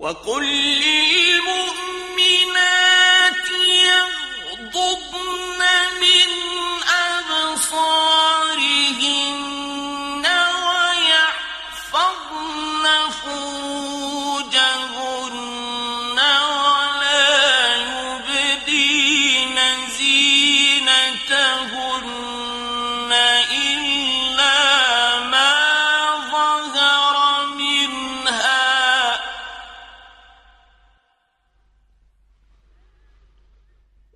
وقل للمؤمنات يغضضن من أبصارهن ويحفظن فروجهن ولا يبدين زينتهن إلا ما ظهر منها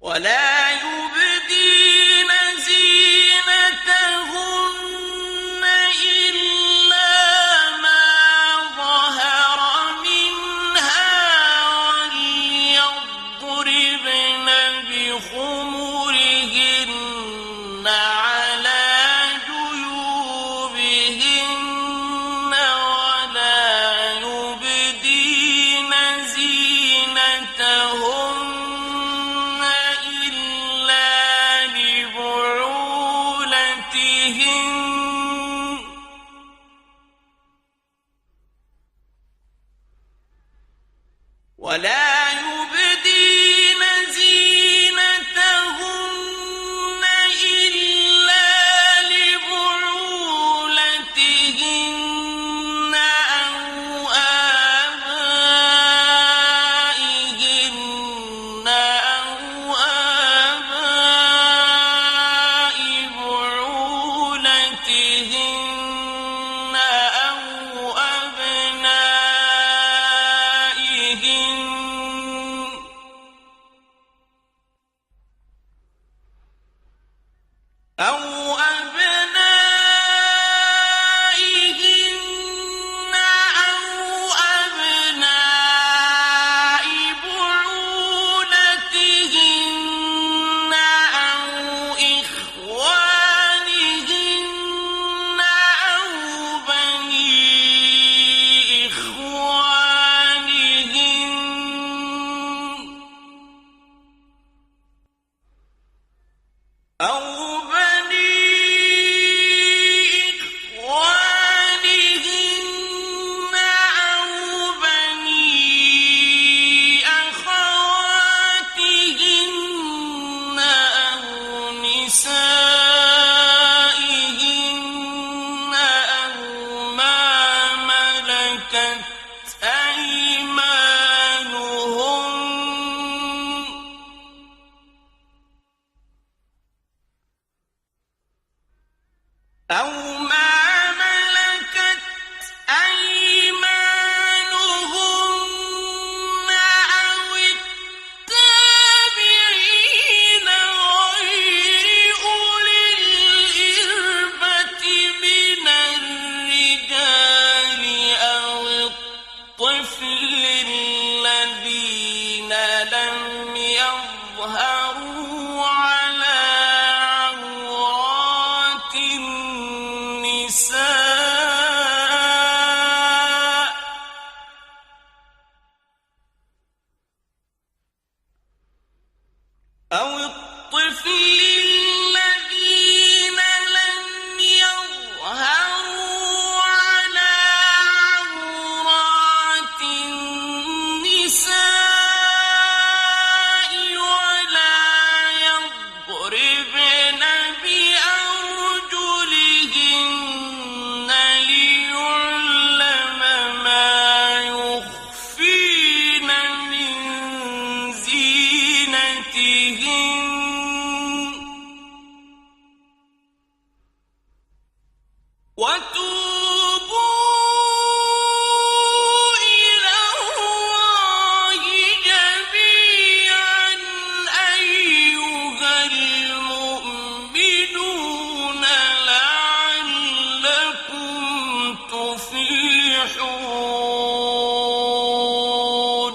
ولا يبدين زينتهن إلا ما ظهر منها وليضربن بخمرهن على جيوبهن ولا يبدين زينتهن إلا لبعولتهن ولا يبدين زينتهن إلا لبعولتهن أو آبائهن أو آباء بعولتهن أو أبنائهن أو أبنائهن أو أبناء بعولتهن أو إخوانهن أو بني إخوانهن أو بني إخوانهن أو بني أخواتهن أو نسائهن أو ما ملكت أيمانهن أو ما ملكت أيمانهن أو التابعين غير أولي الإربة من الرجال أو الطفل الذين لم يظهروا على عورات النساء أو الطفل الذين لم يظهروا على عورات النساء ولا يضربن بأرجلهن ليعلم ما يخفين من زينتهن وتوبوا إلى الله جميعا أيها المؤمنون لعلكم تفلحون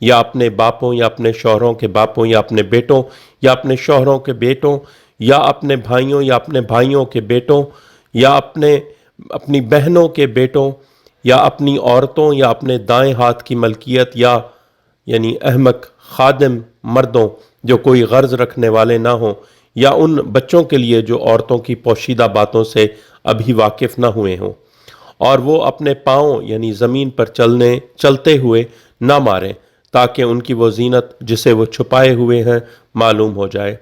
یا اپنے باپوں یا اپنے شوہروں کے باپوں یا اپنے بیٹوں یا اپنے شوہروں کے بیٹوں یا اپنے بھائیوں یا اپنے بھائیوں کے بیٹوں یا اپنی بہنوں کے بیٹوں یا اپنی عورتوں یا اپنے دائیں ہاتھ کی ملکیت یا یعنی احمق خادم مردوں جو کوئی غرض رکھنے والے نہ ہوں، یا ان بچوں کے لیے جو عورتوں کی پوشیدہ باتوں سے ابھی واقف نہ ہوئے ہوں، اور وہ اپنے پاؤں یعنی زمین پر چلتے ہوئے نہ ماریں تاکہ ان کی وہ زینت جسے وہ چھپائے ہوئے ہیں معلوم ہو جائے۔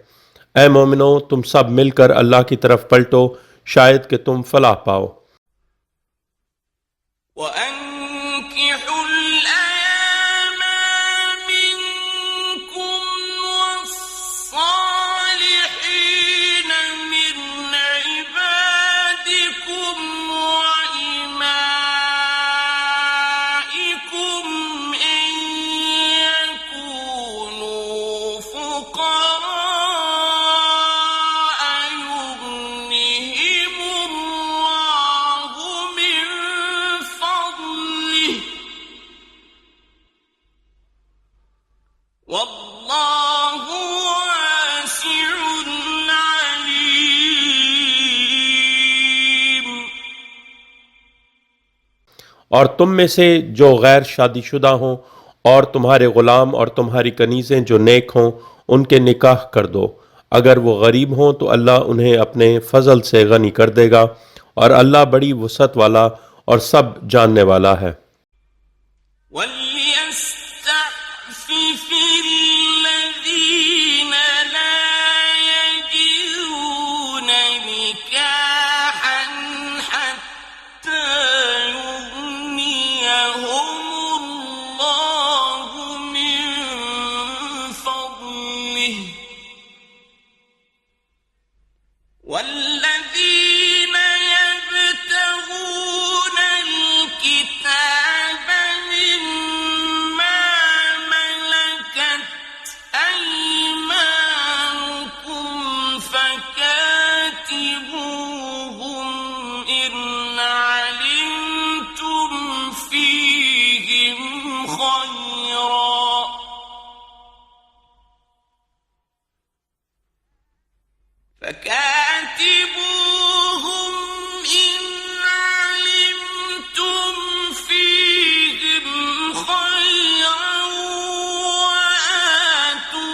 اے مومنو، تم سب مل کر اللہ کی طرف پلٹو، شاید کہ تم فلاح پاؤ۔ وَأَنكِحُوا الْأَيَامَ مِنكُمْ وَالصَّالِحِينَ مِنْ عِبَادِكُمْ وَإِمَائِكُمْ إِنْ يَكُونُوا فُقَرَاءَ يُغْنِهِمُ اللَّهُ مِنْ فَضْلِهِ وَاللَّهُ وَاسِعٌ عَلِيمٌ۔ اور تم میں سے جو غیر شادی شدہ ہوں اور تمہارے غلام اور تمہاری کنیزیں جو نیک ہوں ان کے نکاح کر دو، اگر وہ غریب ہوں تو اللہ انہیں اپنے فضل سے غنی کر دے گا، اور اللہ بڑی وسعت والا اور سب جاننے والا ہے۔ وَلْيَسْتَعْفِفِ الَّذِينَ لَا يَجِدُونَ نِكَاحًا حَتَّى يُغْنِيَهُمُ اللَّهُ مِنْ فَضْلِهِ وَالَّذِينَ يَبْتَغُونَ الْكِتَابَ مِمَّا مَلَكَتْ أَيْمَانُكُمْ فَكَاتِبُوهُمْ إِنْ عَلِمْتُمْ فِيهِمْ خَيْرًا وَآتُوهُمْ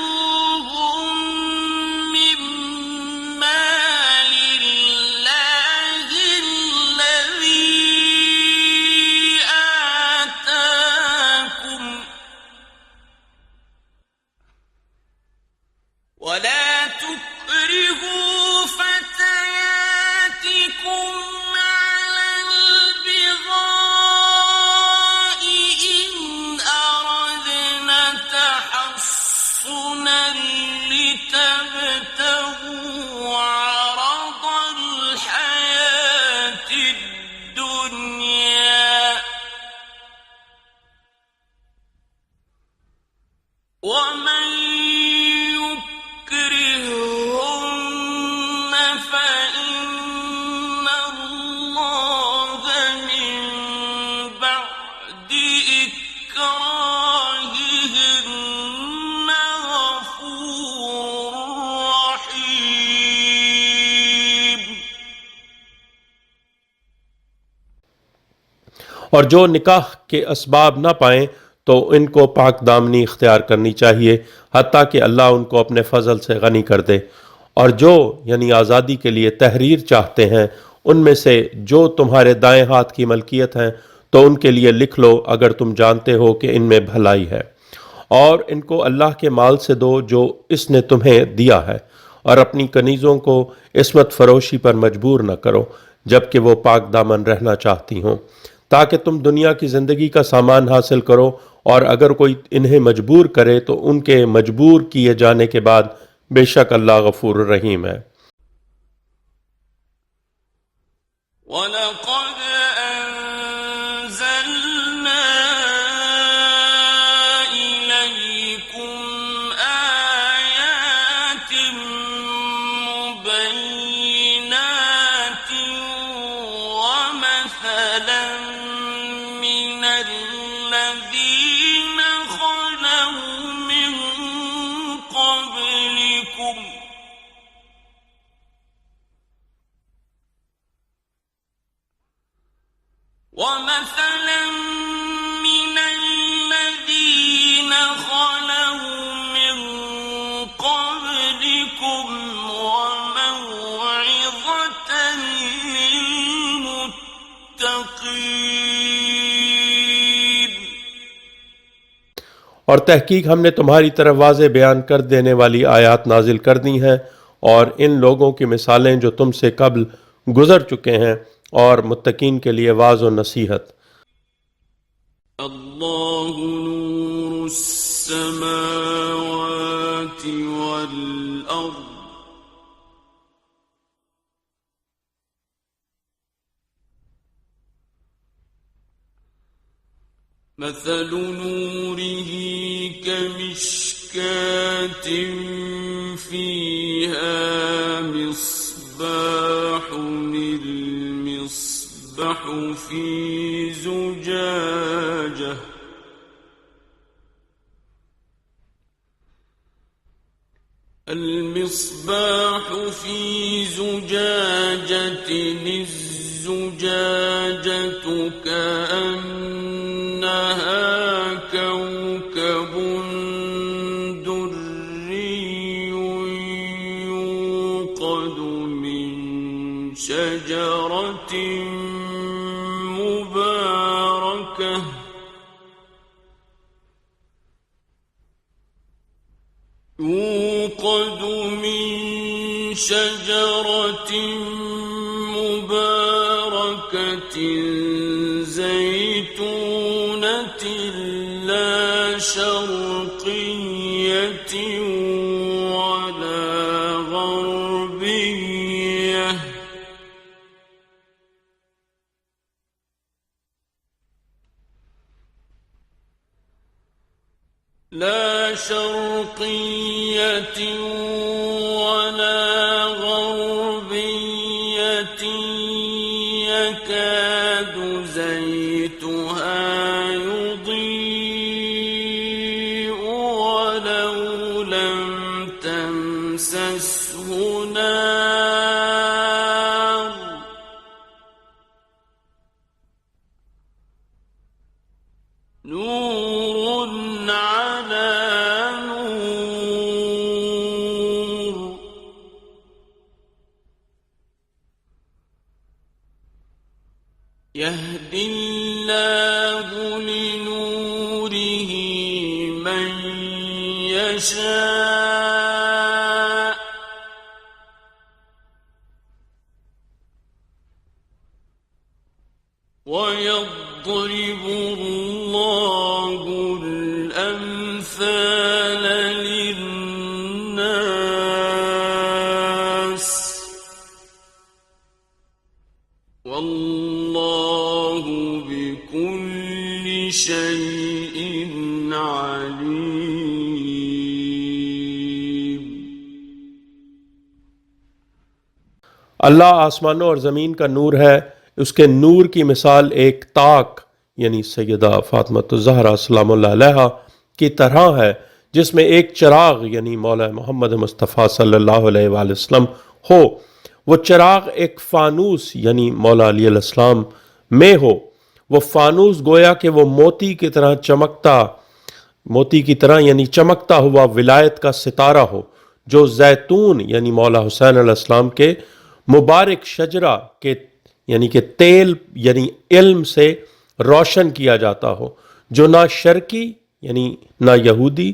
مِنْ مَالِ اللَّهِ الَّذِي آتَاكُمْ وَلَا تُكْرِهُوا فَتَيَاتِكُمْ عَلَى الْبِغَاءِ إِنْ أَرَدْنَ تَحَصُّنًا لِتَبْتَغُوا عَرَضَ الْحَيَاةِ الدُّنْيَا ۚ وَمَنْ يُكْرِههُّنَّ فَإِنَّ اللَّهَ مِنْ بَعْدِ إِكْرَاهِهِنَّ غَفُورٌ رَحِيمٌ۔ اور جو نکاح کے اسباب نہ پائیں تو ان کو پاک دامنی اختیار کرنی چاہیے حتیٰ کہ اللہ ان کو اپنے فضل سے غنی کر دے، اور جو یعنی آزادی کے لیے تحریر چاہتے ہیں ان میں سے جو تمہارے دائیں ہاتھ کی ملکیت ہیں تو ان کے لیے لکھ لو اگر تم جانتے ہو کہ ان میں بھلائی ہے، اور ان کو اللہ کے مال سے دو جو اس نے تمہیں دیا ہے، اور اپنی کنیزوں کو عصمت فروشی پر مجبور نہ کرو جبکہ وہ پاک دامن رہنا چاہتی ہوں، تاکہ تم دنیا کی زندگی کا سامان حاصل کرو، اور اگر کوئی انہیں مجبور کرے تو ان کے مجبور کیے جانے کے بعد بے شک اللہ غفور رحیم ہے۔ وَلَقَدْ أَنزَلْنَا إِلَيْكُمْ آيَاتٍ مُبَيِّنَاتٍ وَمَثَلًا مِنَ الَّذِينَ خَلَوْا اور تحقیق ہم نے تمہاری طرف واضح بیان کر دینے والی آیات نازل کر دی ہیں اور ان لوگوں کی مثالیں جو تم سے قبل گزر چکے ہیں اور متقین کے لیے واعظ و نصیحت۔ اللہ نور السماوات والارض مثل نوره كمشكاة فيها مصباح المصباح في زجاجة الزجاجة كأنها كوكب دري يوقد من شجرة مباركة زيتونة لا شرقية ولا غربية يكاد زيتها يضيء ولو لم تمسسه نار نور على نور يهدي الله لنوره من يشاء ويضرب الله الأمثال للناس والله بكل شيء عليم۔ اللہ آسمانوں اور زمین کا نور ہے، اس کے نور کی مثال ایک طاق یعنی سیدہ فاطمہ الزہرا سلام اللہ علیہا کی طرح ہے، جس میں ایک چراغ یعنی مولا محمد مصطفیٰ صلی اللہ علیہ وآلہ وسلم ہو۔ وہ چراغ ایک فانوس یعنی مولا علیہ السلام میں ہو۔ وہ فانوس گویا کہ وہ موتی کی طرح یعنی چمکتا ہوا ولایت کا ستارہ ہو، جو زیتون یعنی مولا حسین علیہ السلام کے مبارک شجرہ کے یعنی کہ تیل یعنی علم سے روشن کیا جاتا ہو، جو نہ شرقی یعنی نہ یہودی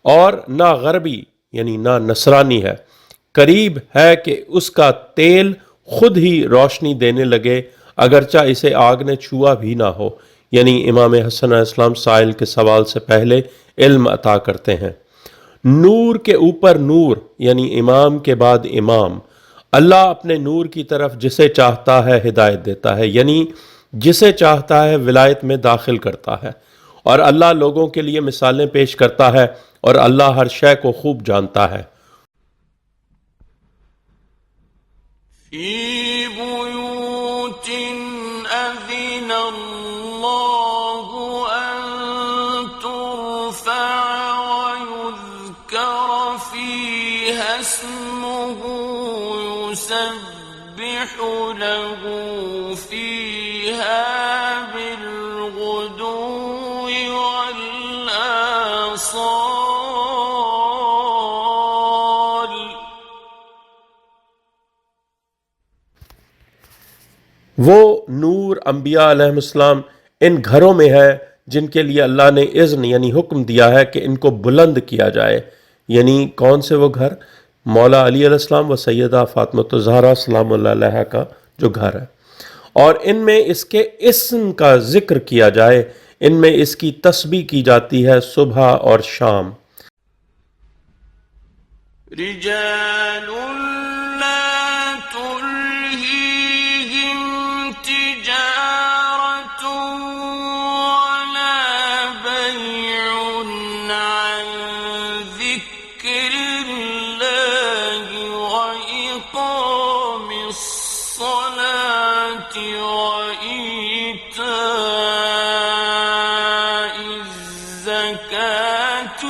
اور نہ غربی یعنی نہ نصرانی ہے، قریب ہے کہ اس کا تیل خود ہی روشنی دینے لگے اگرچہ اسے آگ نے چھوا بھی نہ ہو، یعنی امام حسن علیہ السلام سائل کے سوال سے پہلے علم عطا کرتے ہیں۔ نور کے اوپر نور یعنی امام کے بعد امام۔ اللہ اپنے نور کی طرف جسے چاہتا ہے ہدایت دیتا ہے، یعنی جسے چاہتا ہے ولایت میں داخل کرتا ہے، اور اللہ لوگوں کے لیے مثالیں پیش کرتا ہے، اور اللہ ہر شے کو خوب جانتا ہے۔ فی بیوت اذن اللہ ان ترفع ویذکر فیہا اسمہ يسبح له فيها بالغدو والآصال۔ وہ نور انبیاء علیہ السلام ان گھروں میں ہے جن کے لیے اللہ نے اذن یعنی حکم دیا ہے کہ ان کو بلند کیا جائے. یعنی کون سے وہ گھر؟ مولا علی علیہ السلام و سیدہ فاطمہ الزہرا سلام اللہ علیہا کا جو گھر ہے. اور ان میں اس کے اسم کا ذکر کیا جائے، ان میں اس کی تسبیح کی جاتی ہے صبح اور شام. رجال لا تلهيهم تجارة ولا بيع عن ذكر الله وإقام الصلاة وإيتاء الزكاة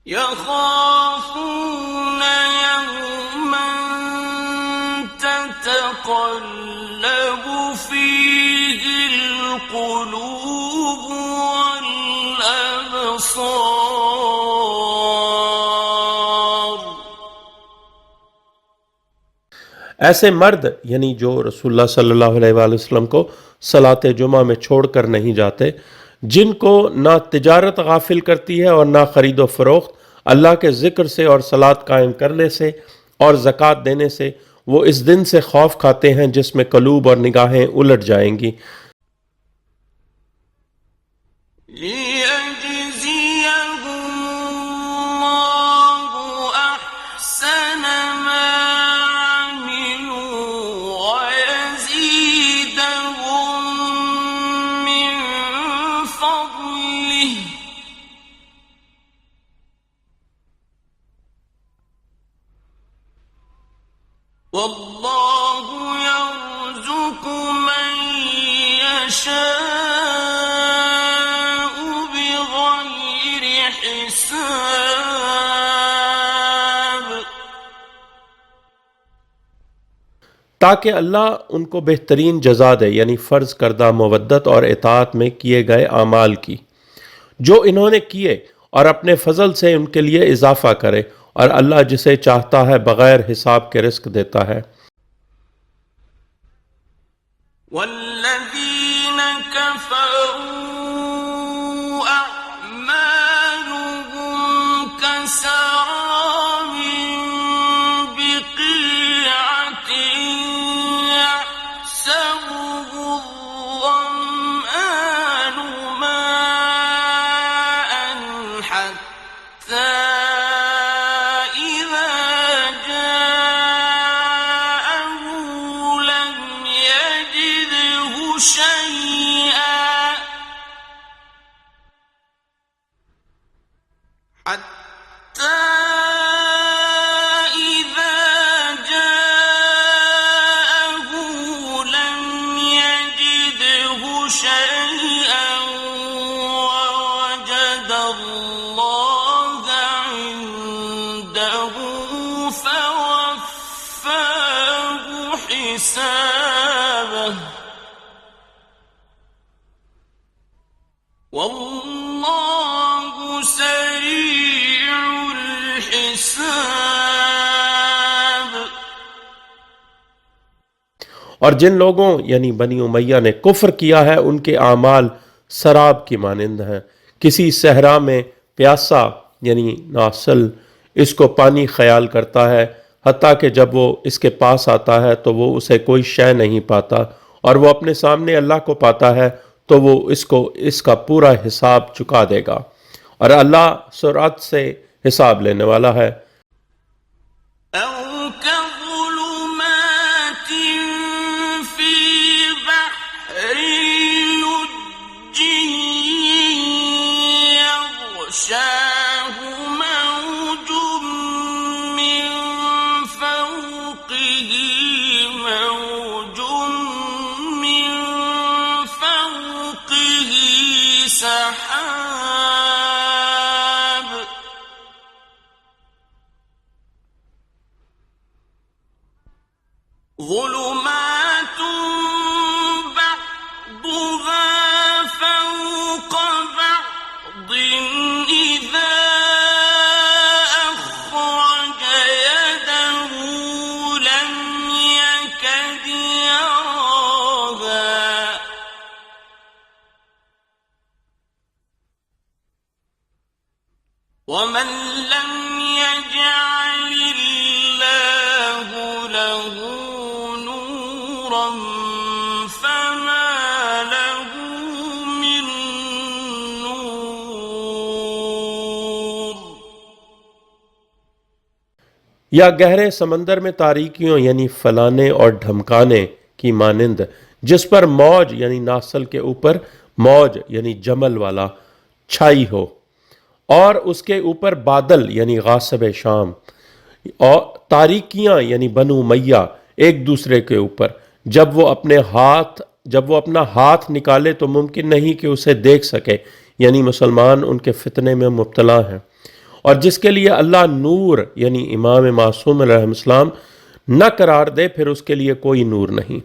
يخافون يوما تتقلب فيه القلوب والأبصار. ایسے مرد یعنی جو رسول اللہ صلی اللہ علیہ وآلہ وسلم کو صلاۃ جمعہ میں چھوڑ کر نہیں جاتے، جن کو نہ تجارت غافل کرتی ہے اور نہ خرید و فروخت، اللہ کے ذکر سے اور صلاۃ قائم کرنے سے اور زکوٰۃ دینے سے، وہ اس دن سے خوف کھاتے ہیں جس میں قلوب اور نگاہیں الٹ جائیں گی. واللہ یرزق من یشاء بغیر حساب. تاکہ اللہ ان کو بہترین جزا دے، یعنی فرض کردہ مودت اور اطاعت میں کیے گئے اعمال کی جو انہوں نے کیے، اور اپنے فضل سے ان کے لیے اضافہ کرے، اور اللہ جسے چاہتا ہے بغیر حساب کے رزق دیتا ہے. والذین کفروا اعمالهم کسراب بقیعة یحسبه الظمآن ماء حتى واللہ سریع الحساب. اور جن لوگوں یعنی بنی امیہ نے کفر کیا ہے، ان کے اعمال سراب کی مانند ہیں. کسی صحرا میں پیاسا یعنی ناصل اس کو پانی خیال کرتا ہے، حتیٰ کہ جب وہ اس کے پاس آتا ہے تو وہ اسے کوئی شے نہیں پاتا، اور وہ اپنے سامنے اللہ کو پاتا ہے تو وہ اس کا پورا حساب چکا دے گا، اور اللہ سرعت سے حساب لینے والا ہے. او كظلمات في بحر لجي يغشاه موج من فوقه موج من فوقه سحاب ظلمات بعضها فوق بعض إذا أخرج يده ومن لم يجعل الله له نورا فما له من نور. یا گہرے سمندر میں تاریکیوں یعنی پھلانے اور ڈھمکانے کی مانند، جس پر موج یعنی ناصل کے اوپر موج یعنی جمل والا چھائی ہو، اور اس کے اوپر بادل یعنی غاصب شام، اور تاریکیاں یعنی بنو امیہ ایک دوسرے کے اوپر. جب وہ اپنا ہاتھ نکالے تو ممکن نہیں کہ اسے دیکھ سکے، یعنی مسلمان ان کے فتنے میں مبتلا ہیں. اور جس کے لیے اللہ نور یعنی امام معصوم علیہ السلام نہ قرار دے، پھر اس کے لیے کوئی نور نہیں.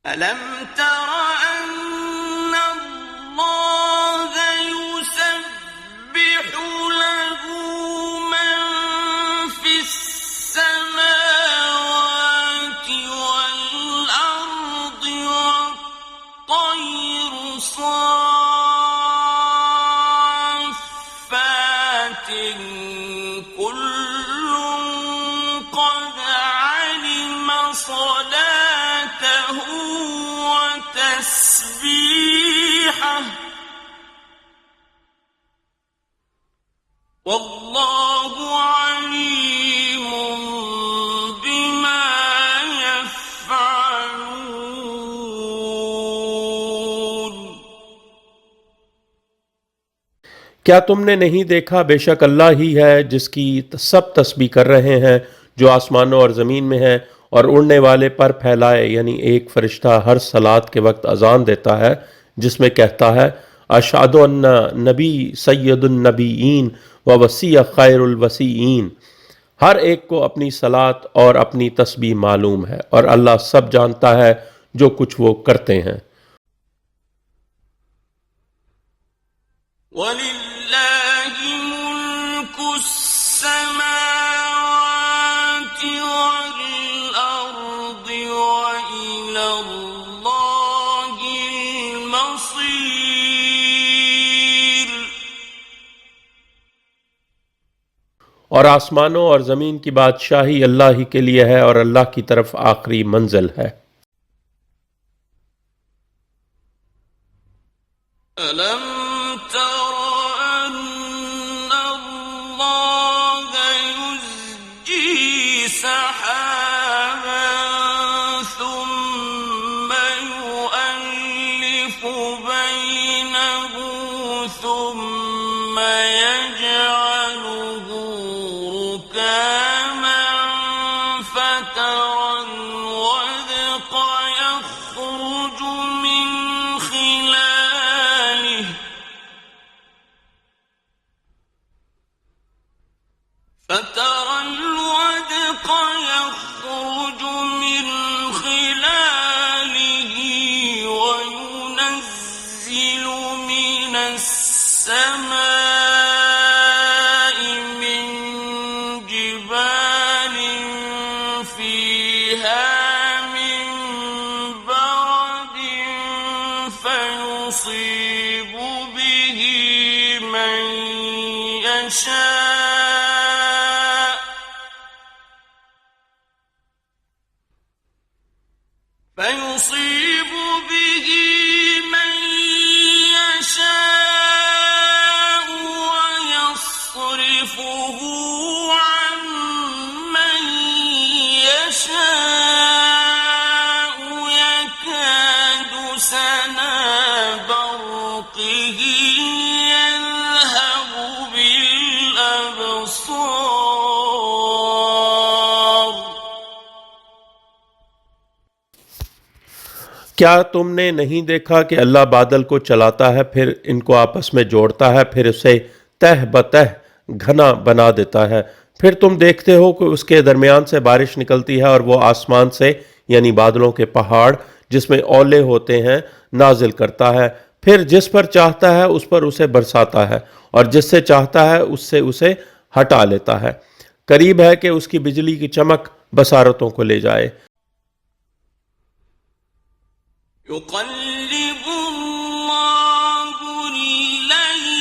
أَلَمْ تَرَ أَنَّ اللَّهَ يُسَبِّحُ لَهُ مَن فِي السَّمَاوَاتِ وَالْأَرْضِ وَالطَّيْرُ صَافَّاتٍ كُلٌّ قَدْ عَلِمَ صَلَاتَهُ وتسبيحه والله عليم بما يفعلون. کیا تم نے نہیں دیکھا بے شک اللہ ہی ہے جس کی سب تسبیح کر رہے ہیں جو آسمانوں اور زمین میں ہے، اور اڑنے والے پر پھیلائے یعنی ایک فرشتہ ہر صلات کے وقت اذان دیتا ہے جس میں کہتا ہے اشہد ان نبی سید النبیین و وسیع خیر الوسیعین. ہر ایک کو اپنی صلات اور اپنی تسبیح معلوم ہے، اور اللہ سب جانتا ہے جو کچھ وہ کرتے ہیں. وَلِلَّهِ مُلْكُ السَّمَاوَاتِ وَالْأَرْضِ وَإِلَى اللَّهِ الْمَصِيرُ. اور آسمانوں اور زمین کی بادشاہی اللہ ہی کے لیے ہے، اور اللہ کی طرف آخری منزل ہے. أَلَمْ تَرَ أَنَّ اللَّهَ يُزْجِي سَحَابًا ثُمَّ يُؤَلِّفُ بَيْنَهُ ثُمَّ يَجْعَلُهُ رُكَامًا فَتَرَى الْوَدْقَ يَخْرُجُ مِنْ خِلَالِهِ وَيُنَزِّلُ مِنَ السَّمَاءِ مِن جِبَالٍ فِيهَا مِن بَرَدٍ فَيُصِيبُ بِهِ مَن يَشَاءُ وَيَصْرِفُهُ عَن مَّن يَشَاءُ يَكَادُ سَنَا بَرْقِهِ يَذْهَبُ بِالْأَبْصَارِ. کیا تم نے نہیں دیکھا کہ اللہ بادل کو چلاتا ہے، پھر ان کو آپس میں جوڑتا ہے، پھر اسے تہ بتہ گھنا بنا دیتا ہے، پھر تم دیکھتے ہو کہ اس کے درمیان سے بارش نکلتی ہے، اور وہ آسمان سے یعنی بادلوں کے پہاڑ جس میں اولے ہوتے ہیں نازل کرتا ہے، پھر جس پر چاہتا ہے اس پر اسے برساتا ہے، اور جس سے چاہتا ہے اس سے اسے ہٹا لیتا ہے. قریب ہے کہ اس کی بجلی کی چمک بصارتوں کو لے جائے. يُقَلِّبُ اللَّهُ اللَّيْلَ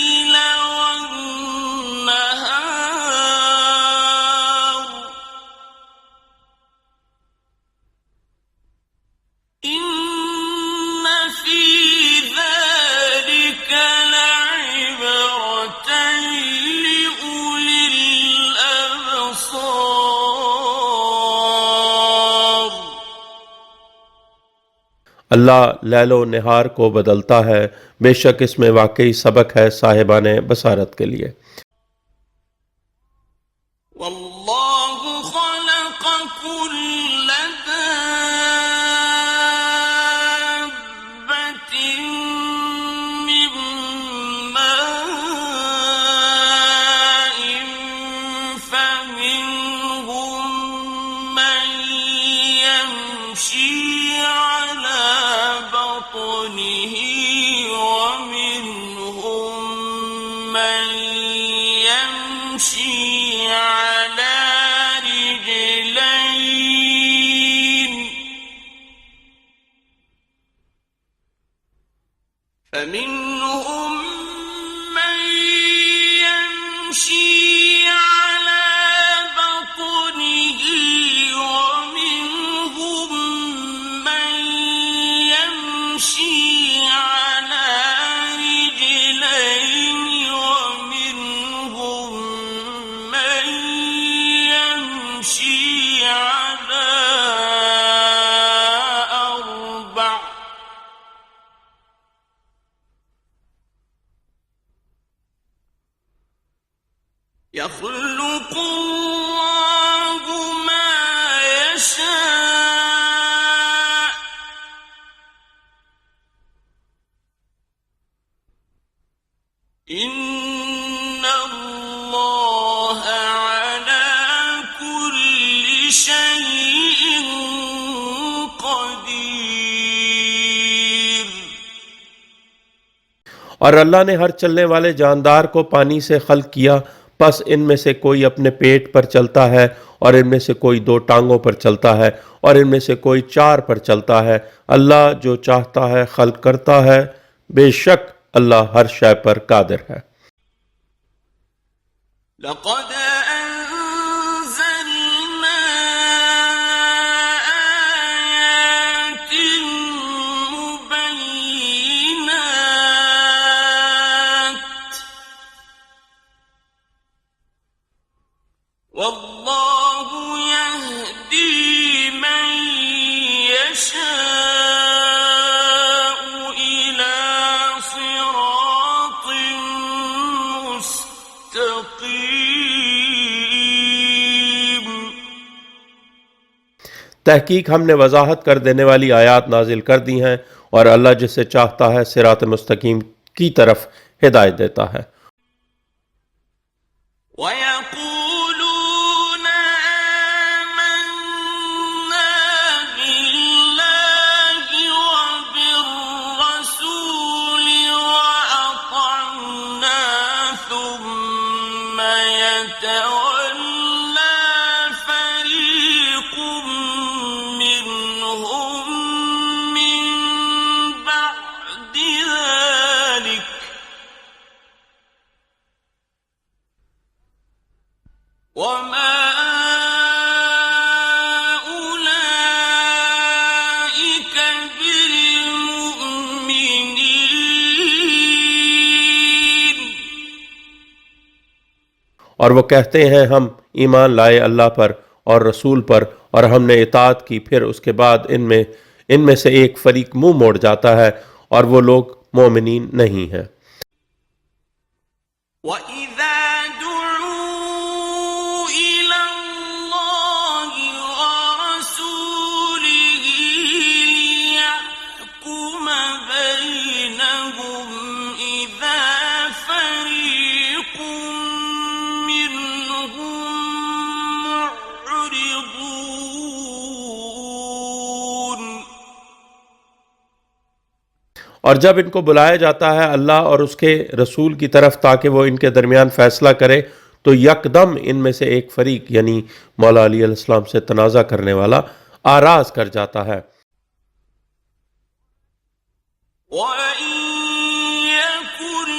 اللہ لیل و نہار کو بدلتا ہے، بے شک اس میں واقعی سبق ہے صاحبان بصارت کے لیے۔ واللہ خلق كل دابة من ماء فمنهم من يمشي على بطنه ومنهم من يمشي على رجلين فمنهم من يمشي على بطنه ومنهم من يمشي على رجلين ومنهم من يمشي على أربع يخلق الله ما يشاء إن الله على كل شيء قدير اور اللہ نے ہر چلنے والے جاندار کو پانی سے خلق کیا، پس ان میں سے کوئی اپنے پیٹ پر چلتا ہے، اور ان میں سے کوئی 2 ٹانگوں پر چلتا ہے، اور ان میں سے کوئی 4 پر چلتا ہے۔ اللہ جو چاہتا ہے خلق کرتا ہے، بے شک اللہ ہر شے پر قادر ہے۔ لقد أنزلنا آيات مبينات والله يهدي من يشاء إلى صراط مستقيم تحقیق ہم نے وضاحت کر دینے والی آیات نازل کر دی ہیں، اور اللہ جسے چاہتا ہے صراط مستقیم کی طرف ہدایت دیتا ہے۔ وَيَقُولُونَ آمَنَّا بِاللَّهِ وَبِالرَّسُولِ وَأَطَعْنَا ثُمَّ يَتَوَلَّى فَرِيقٌ مِّنْهُم مِّن بَعْدِ ذَلِكَ وَمَا أُولَئِكَ بِالْمُؤْمِنِينَ اور وہ کہتے ہیں ہم ایمان لائے اللہ پر اور رسول پر، اور ہم نے اطاعت کی، پھر اس کے بعد ان میں سے ایک فریق منہ موڑ جاتا ہے، اور وہ لوگ مومنین نہیں ہیں۔ وَإِذَا دُعُوا إِلَى اللَّهِ وَرَسُولِهِ لِيَحْكُمَ بَيْنَهُمْ إِذَا فَرِيقٌ مِّنْهُم مُّعْرِضُونَ اور جب ان کو بلایا جاتا ہے اللہ اور اس کے رسول کی طرف تاکہ وہ ان کے درمیان فیصلہ کرے، تو یکدم ان میں سے ایک فریق یعنی مولا علی علیہ السلام سے تنازع کرنے والا آراز کر جاتا ہے۔ وَإِن يَكُن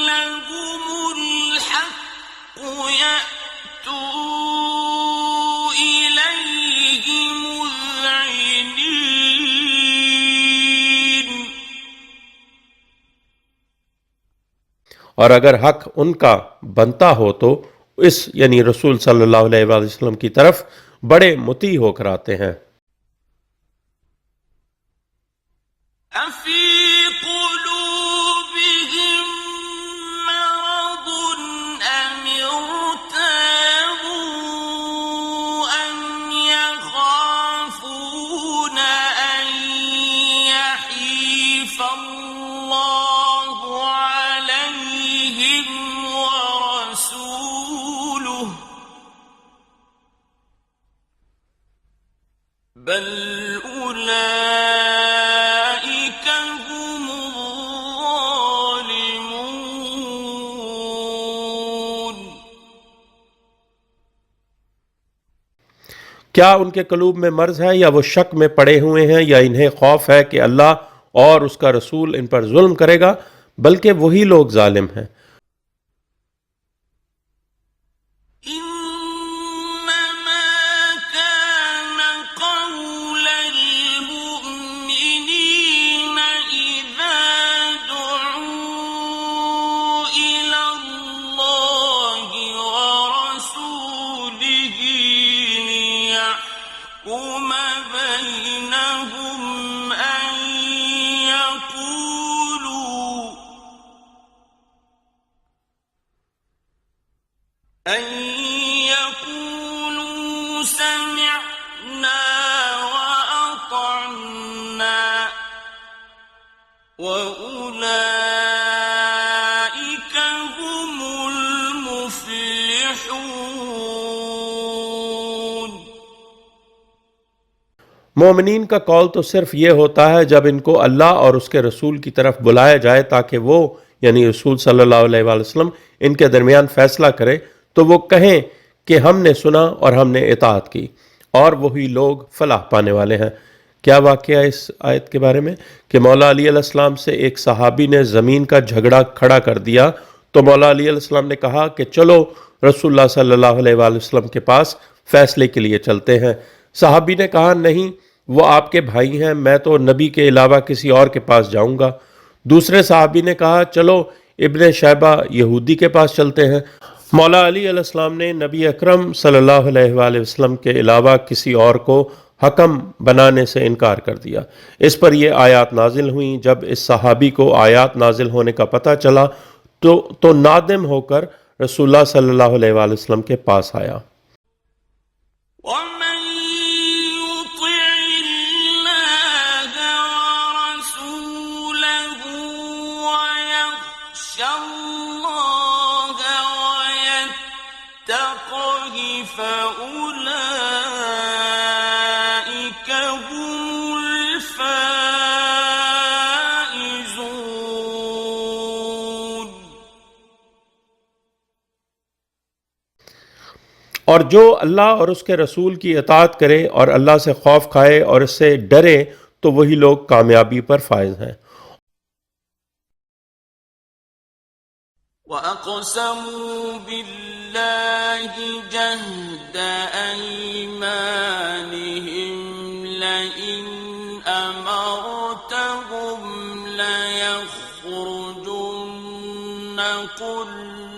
لَّهُمُ الْحَقُّ يَأْتُوا إِلَيْهِ مُذْعِنِينَ اور اگر حق ان کا بنتا ہو تو اس یعنی رسول صلی اللہ علیہ وآلہ وسلم کی طرف بڑے مطیع ہو کر آتے ہیں۔ في قلوبهم مرض أم ارتابوا أم يخافون أن يحيف الله عليهم ورسوله بل أولئك هم الظالمون. کیا ان کے قلوب میں مرض ہے یا وہ شک میں پڑے ہوئے ہیں یا انہیں خوف ہے کہ اللہ اور اس کا رسول ان پر ظلم کرے گا؟ بلکہ وہی لوگ ظالم ہیں۔ إنما كان قول المؤمنين إذا دعوا إلى الله ورسوله ليحكم بينهم أن يقولوا سمعنا وأطعنا وأولئك هم المفلحون. مومنین کا قول تو صرف یہ ہوتا ہے جب ان کو اللہ اور اس کے رسول کی طرف بلایا جائے تاکہ وہ یعنی رسول صلی اللہ علیہ وآلہ وسلم ان کے درمیان فیصلہ کرے تو وہ کہیں کہ ہم نے سنا اور ہم نے اطاعت کی اور وہی لوگ فلاح پانے والے ہیں۔ کیا واقعہ اس آیت کے بارے میں کہ مولا علی علیہ السلام سے ایک صحابی نے زمین کا جھگڑا کھڑا کر دیا تو مولا علی علیہ السلام نے کہا کہ چلو رسول اللہ صلی اللہ علیہ وآلہ وسلم کے پاس فیصلے کے لیے چلتے ہیں۔ صحابی نے کہا نہیں، وہ آپ کے بھائی ہیں، میں تو نبی کے علاوہ کسی اور کے پاس جاؤں گا۔ دوسرے صحابی نے کہا چلو ابن شیبہ یہودی کے پاس چلتے ہیں۔ مولا علی علیہ السلام نے نبی اکرم صلی اللہ علیہ وآلہ وسلم کے علاوہ کسی اور کو حکم بنانے سے انکار کر دیا۔ اس پر یہ آیات نازل ہوئیں۔ جب اس صحابی کو آیات نازل ہونے کا پتہ چلا تو نادم ہو کر رسول اللہ صلی اللہ علیہ وآلہ وسلم کے پاس آیا۔ ومن يطع الله ورسوله ويخش الله ويتقه فأولئك هم الفائزون. اور جو اللہ اور اس کے رسول کی اطاعت کرے اور اللہ سے خوف کھائے اور اس سے ڈرے تو وہی لوگ کامیابی پر فائز ہیں۔ وَأَقْسَمُوا بِاللَّهِ جَهْدَ أَيْمَانِهِمْ لَئِنْ أَمَرْتَهُمْ لَيَخْرُجُنَّ قُل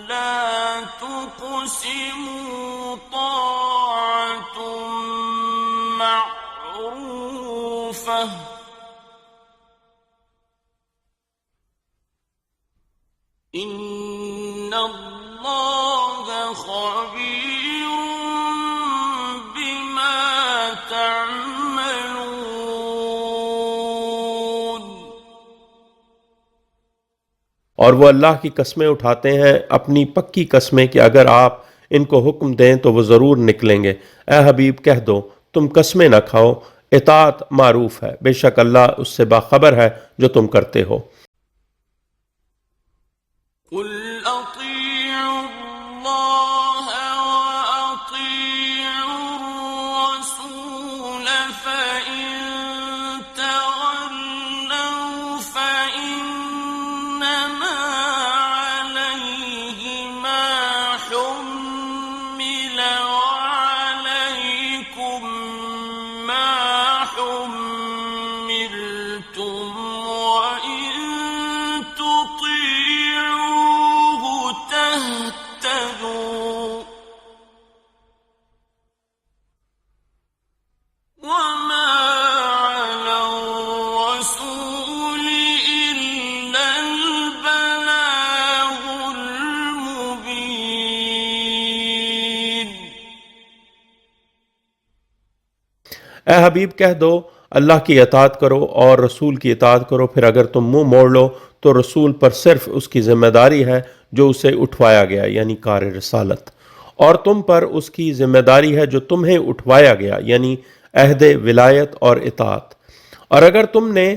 لَّا تُقْسِمُوا طَاعَةٌ مَّعْرُوفَةٌ إِنَّ اللَّهَ خَبِيرٌ بِمَا تَعْمَلُونَ. اور وہ اللہ کی قسمیں اٹھاتے ہیں، اپنی پکی قسمیں کہ اگر آپ ان کو حکم دیں تو وہ ضرور نکلیں گے۔ اے حبیب کہہ دو تم قسمیں نہ کھاؤ، اطاعت معروف ہے، بے شک اللہ اس سے باخبر ہے جو تم کرتے ہو۔ قُلْ أَطِيعُوا اللَّهَ وَأَطِيعُوا الرَّسُولَ فَإِن تَوَلَّوْا فَإِنَّمَا عَلَيْهِ مَا حُمِّلَ وَعَلَيْكُمْ مَا حُمِّلْتُمْ وَإِن تُطِيعُوهُ تَهْتَدُوا وَمَا عَلَى الرَّسُولِ اے حبیب کہہ دو اللہ کی اطاعت کرو اور رسول کی اطاعت کرو، پھر اگر تم منہ موڑ لو تو رسول پر صرف اس کی ذمہ داری ہے جو اسے اٹھوایا گیا، یعنی کار رسالت، اور تم پر اس کی ذمہ داری ہے جو تمہیں اٹھوایا گیا، یعنی عہد ولایت اور اطاعت۔ اور اگر تم نے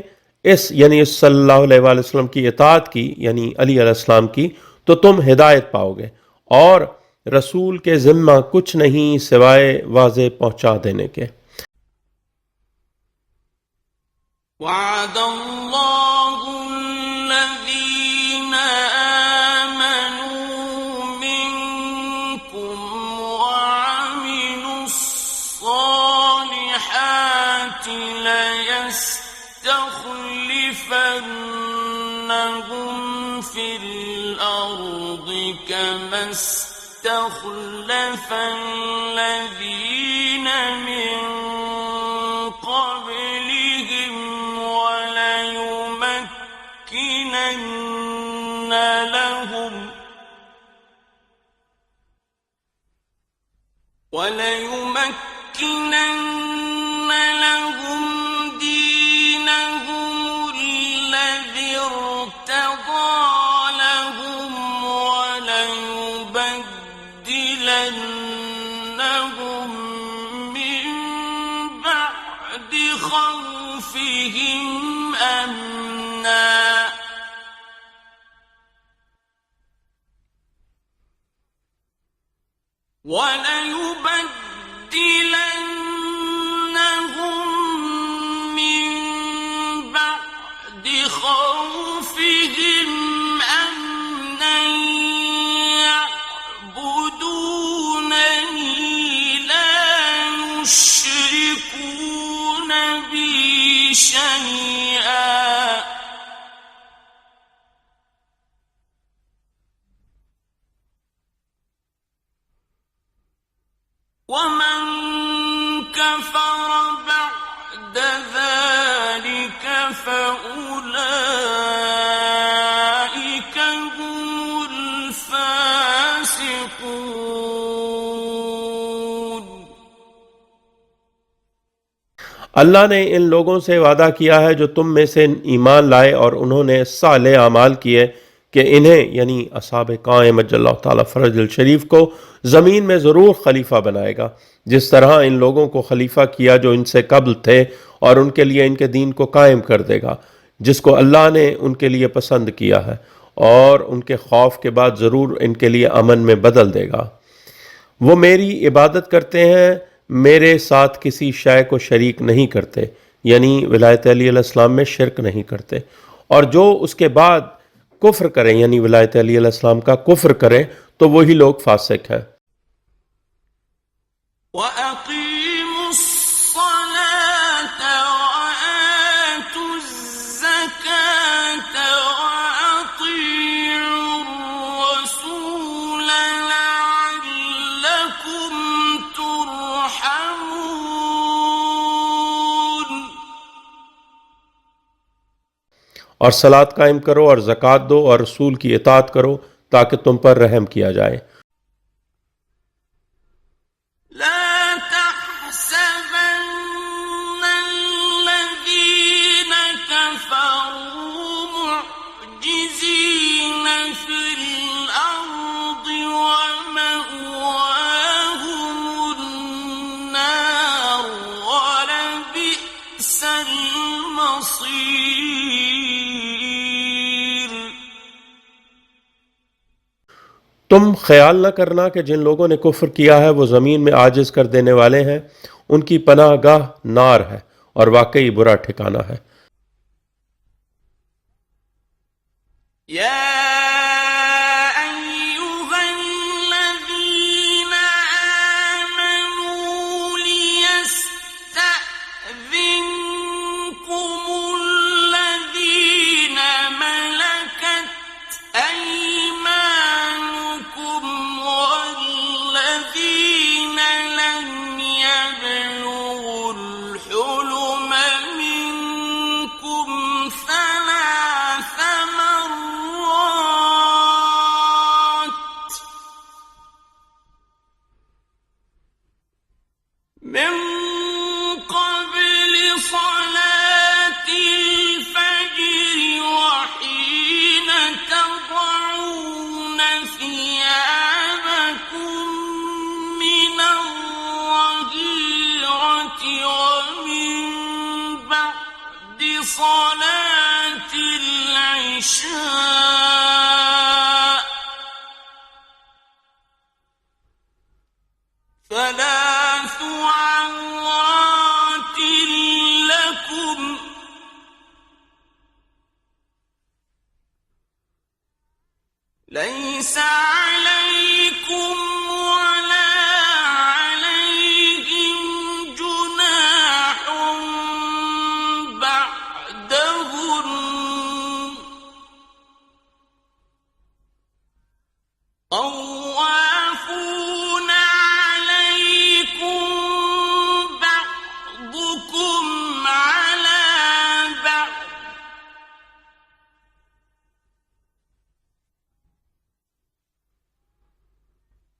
یعنی صلی اللہ علیہ وآلہ وسلم کی اطاعت کی، یعنی علی علیہ السلام کی، تو تم ہدایت پاؤ گے، اور رسول کے ذمہ کچھ نہیں سوائے واضح پہنچا دینے کے۔ وعد اللہ الذین آمنوا منکم وعملوا الصالحات ليستخلفنهم في الأرض كما استخلف الذين من قبلهم وليمكنن لهم دينهم الذي ارتضى لهم وليبدلنهم من بعد خوفهم أمنا وليبدلنهم من بعد خوفهم أمنا يعبدونني لا يشركون بي شيئا ومن كفر بعد ذلك فأولئك هم الفاسقون۔ اللہ نے ان لوگوں سے وعدہ کیا ہے جو تم میں سے ایمان لائے اور انہوں نے صالح اعمال کیے کہ انہیں یعنی اصحاب قائم اجل اللہ تعالیٰ فرج الشریف کو زمین میں ضرور خلیفہ بنائے گا، جس طرح ان لوگوں کو خلیفہ کیا جو ان سے قبل تھے، اور ان کے لیے ان کے دین کو قائم کر دے گا جس کو اللہ نے ان کے لیے پسند کیا ہے، اور ان کے خوف کے بعد ضرور ان کے لیے امن میں بدل دے گا۔ وہ میری عبادت کرتے ہیں، میرے ساتھ کسی شے کو شریک نہیں کرتے، یعنی ولایت علی علیہ السلام میں شرک نہیں کرتے، اور جو اس کے بعد کفر کریں یعنی ولایت علی علیہ السلام کا کفر کریں تو وہی لوگ فاسق ہیں۔ وَأَقِيمُوا الصَّلَاةَ وَآتُوا الزَّكَاةَ وَأَطِيعُوا الرَّسُولَ لَعَلَّكُمْ تُرْحَمُونَ۔ اور صلاۃ قائم کرو اور زکوٰۃ دو اور رسول کی اطاعت کرو تاکہ تم پر رحم کیا جائے۔ لا تحسبن الذين كفروا معجزين في الأرض ومأواهم النار ولبئس المصير۔ تم خیال نہ کرنا کہ جن لوگوں نے کفر کیا ہے وہ زمین میں عاجز کر دینے والے ہیں، ان کی پناہ گاہ نار ہے اور واقعی برا ٹھکانہ ہے۔ يا أيها الذين آمنوا ليستأذنكم الذين ملكت أيمانكم والذين لم يبلغوا الحلم منكم ومن بعد صلاة العشاء ثلاث عورات لكم ليس عليكم ولا عليهم جناح بعدهن طوافون عليكم بعضكم على بعض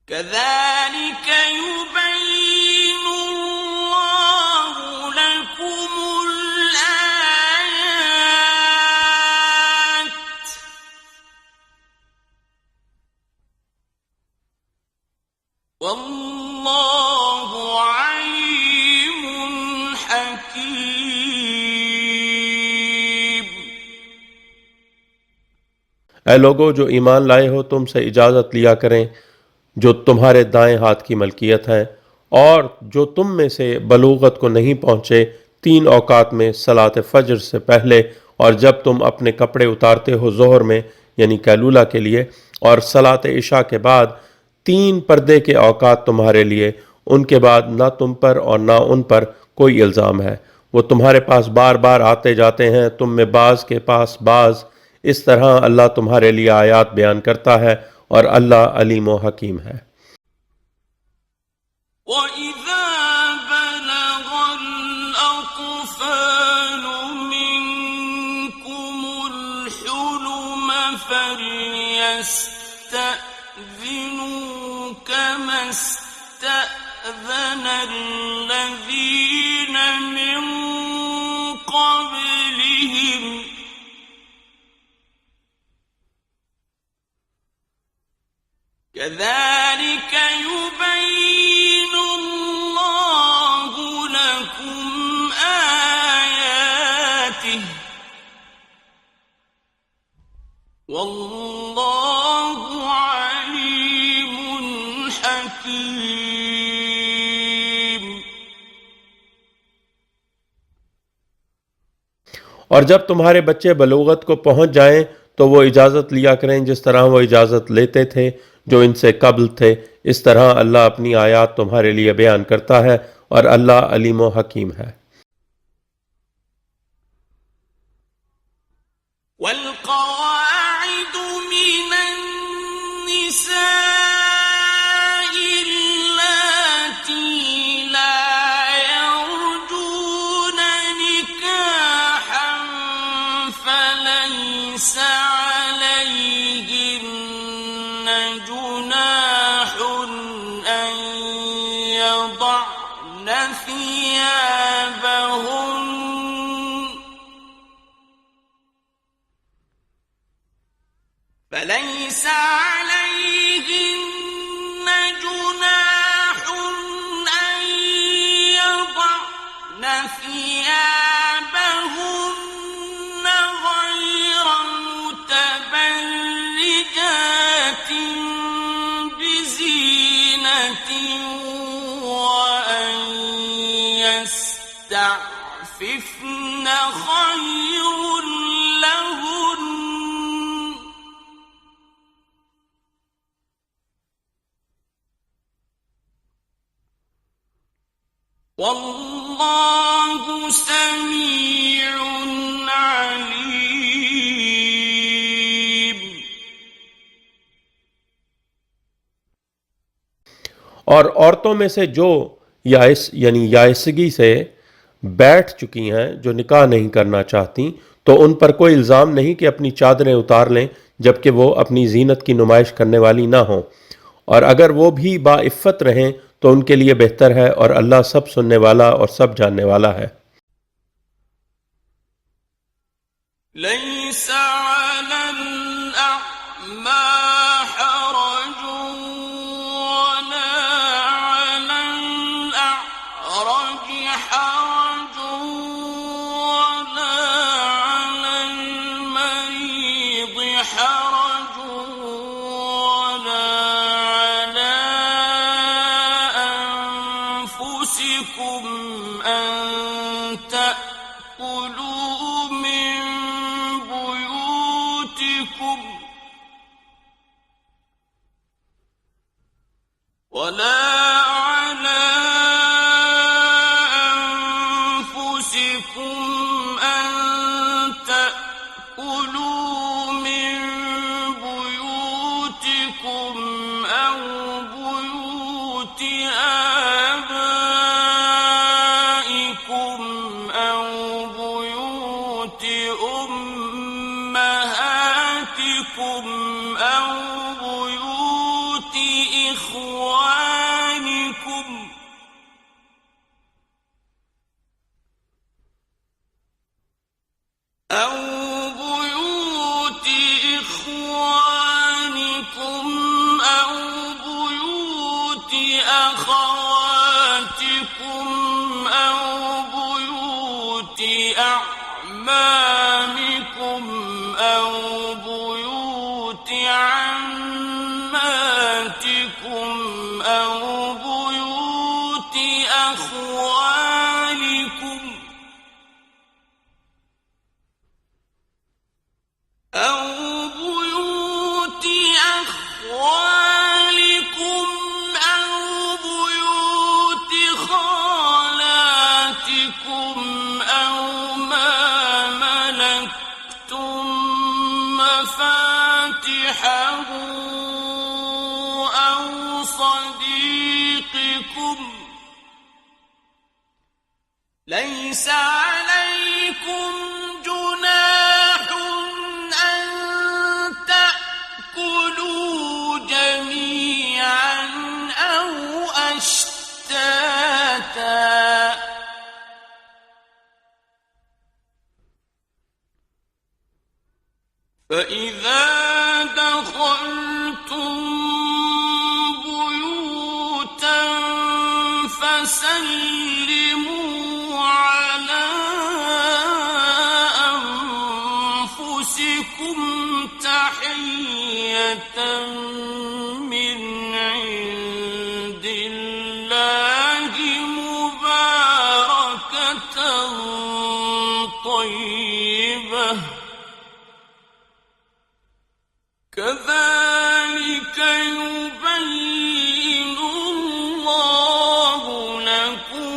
كذلك يبين الله لكم الآيات والله عليم حكيم۔ اے لوگو جو ایمان لائے ہو، تم سے اجازت لیا کریں جو تمہارے دائیں ہاتھ کی ملکیت ہے، اور جو تم میں سے بلوغت کو نہیں پہنچے 3 اوقات میں صلاۃ فجر سے پہلے، اور جب تم اپنے کپڑے اتارتے ہو ظہر میں یعنی قیلولہ کے لیے، اور صلاۃ عشاء کے بعد 3 پردے کے اوقات تمہارے لیے، ان کے بعد نہ تم پر اور نہ ان پر کوئی الزام ہے۔ وہ تمہارے پاس بار بار آتے جاتے ہیں، تم میں بعض کے پاس بعض، اس طرح اللہ تمہارے لیے آیات بیان کرتا ہے، اور اللہ علیم و حکیم ہے۔ وَإِذَا بَلَغَ الْأَطْفَالُ مِنكُمُ الْحُلُمَ فَلْيَسْتَأْذِنُوا كَمَا اسْتَأْذَنَ الَّذِينَ مِن قَبْلِهِمْ كذلك يبين الله لكم آياته والله عليم حكيم۔ اور جب تمہارے بچے بلوغت کو پہنچ جائیں تو وہ اجازت لیا کریں جس طرح وہ اجازت لیتے تھے جو ان سے قبل تھے، اس طرح اللہ اپنی آیات تمہارے لیے بیان کرتا ہے، اور اللہ علیم و حکیم ہے۔ والقواعد من النساء اللاتي لا يرجون نكاحا فليس عليهن جناح أن يضعن ثيابهن فليس عليهن جناح أن يضعن ثيابهن غير متبرجات بزينة وأن يستعففن خير لهن واللہ سمیع علیم۔ اور عورتوں میں سے جو یائسگی سے بیٹھ چکی ہیں، جو نکاح نہیں کرنا چاہتی، تو ان پر کوئی الزام نہیں کہ اپنی چادریں اتار لیں جبکہ وہ اپنی زینت کی نمائش کرنے والی نہ ہوں، اور اگر وہ بھی باعفت رہیں تو ان کے لیے بہتر ہے، اور اللہ سب سننے والا اور سب جاننے والا ہے۔ لیس علی الاعمى حرج ولا علی الاعرج حرج ولا على المريض حرج ولا على أنفسكم أن تأكلوا من بيوتكم ولا على أنفسكم أن تأكلوا من بيوتكم أو بيوت آبائكم أو بيوت أمهاتكم أو بيوت إخوانكم أو بيوت إخوانكم أو بيوت أخواتكم أو بيوت أعمامكم أو بيوت عماتكم أو بيوت أخوالكم أو بيوت أخوالكم أو بيوت خالاتكم أو ما ملكتم مفاتحه أو صديقكم ليس عليكم جناح أن تأكلوا جميعا أو أشتاتا فإذا دخلتم بيوتا فسلموا على أنفسكم تحية من عند الله مباركة طيبة كذلك يبين الله لكم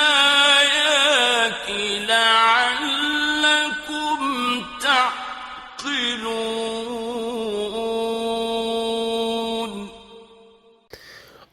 الآيات لعلكم تعقلون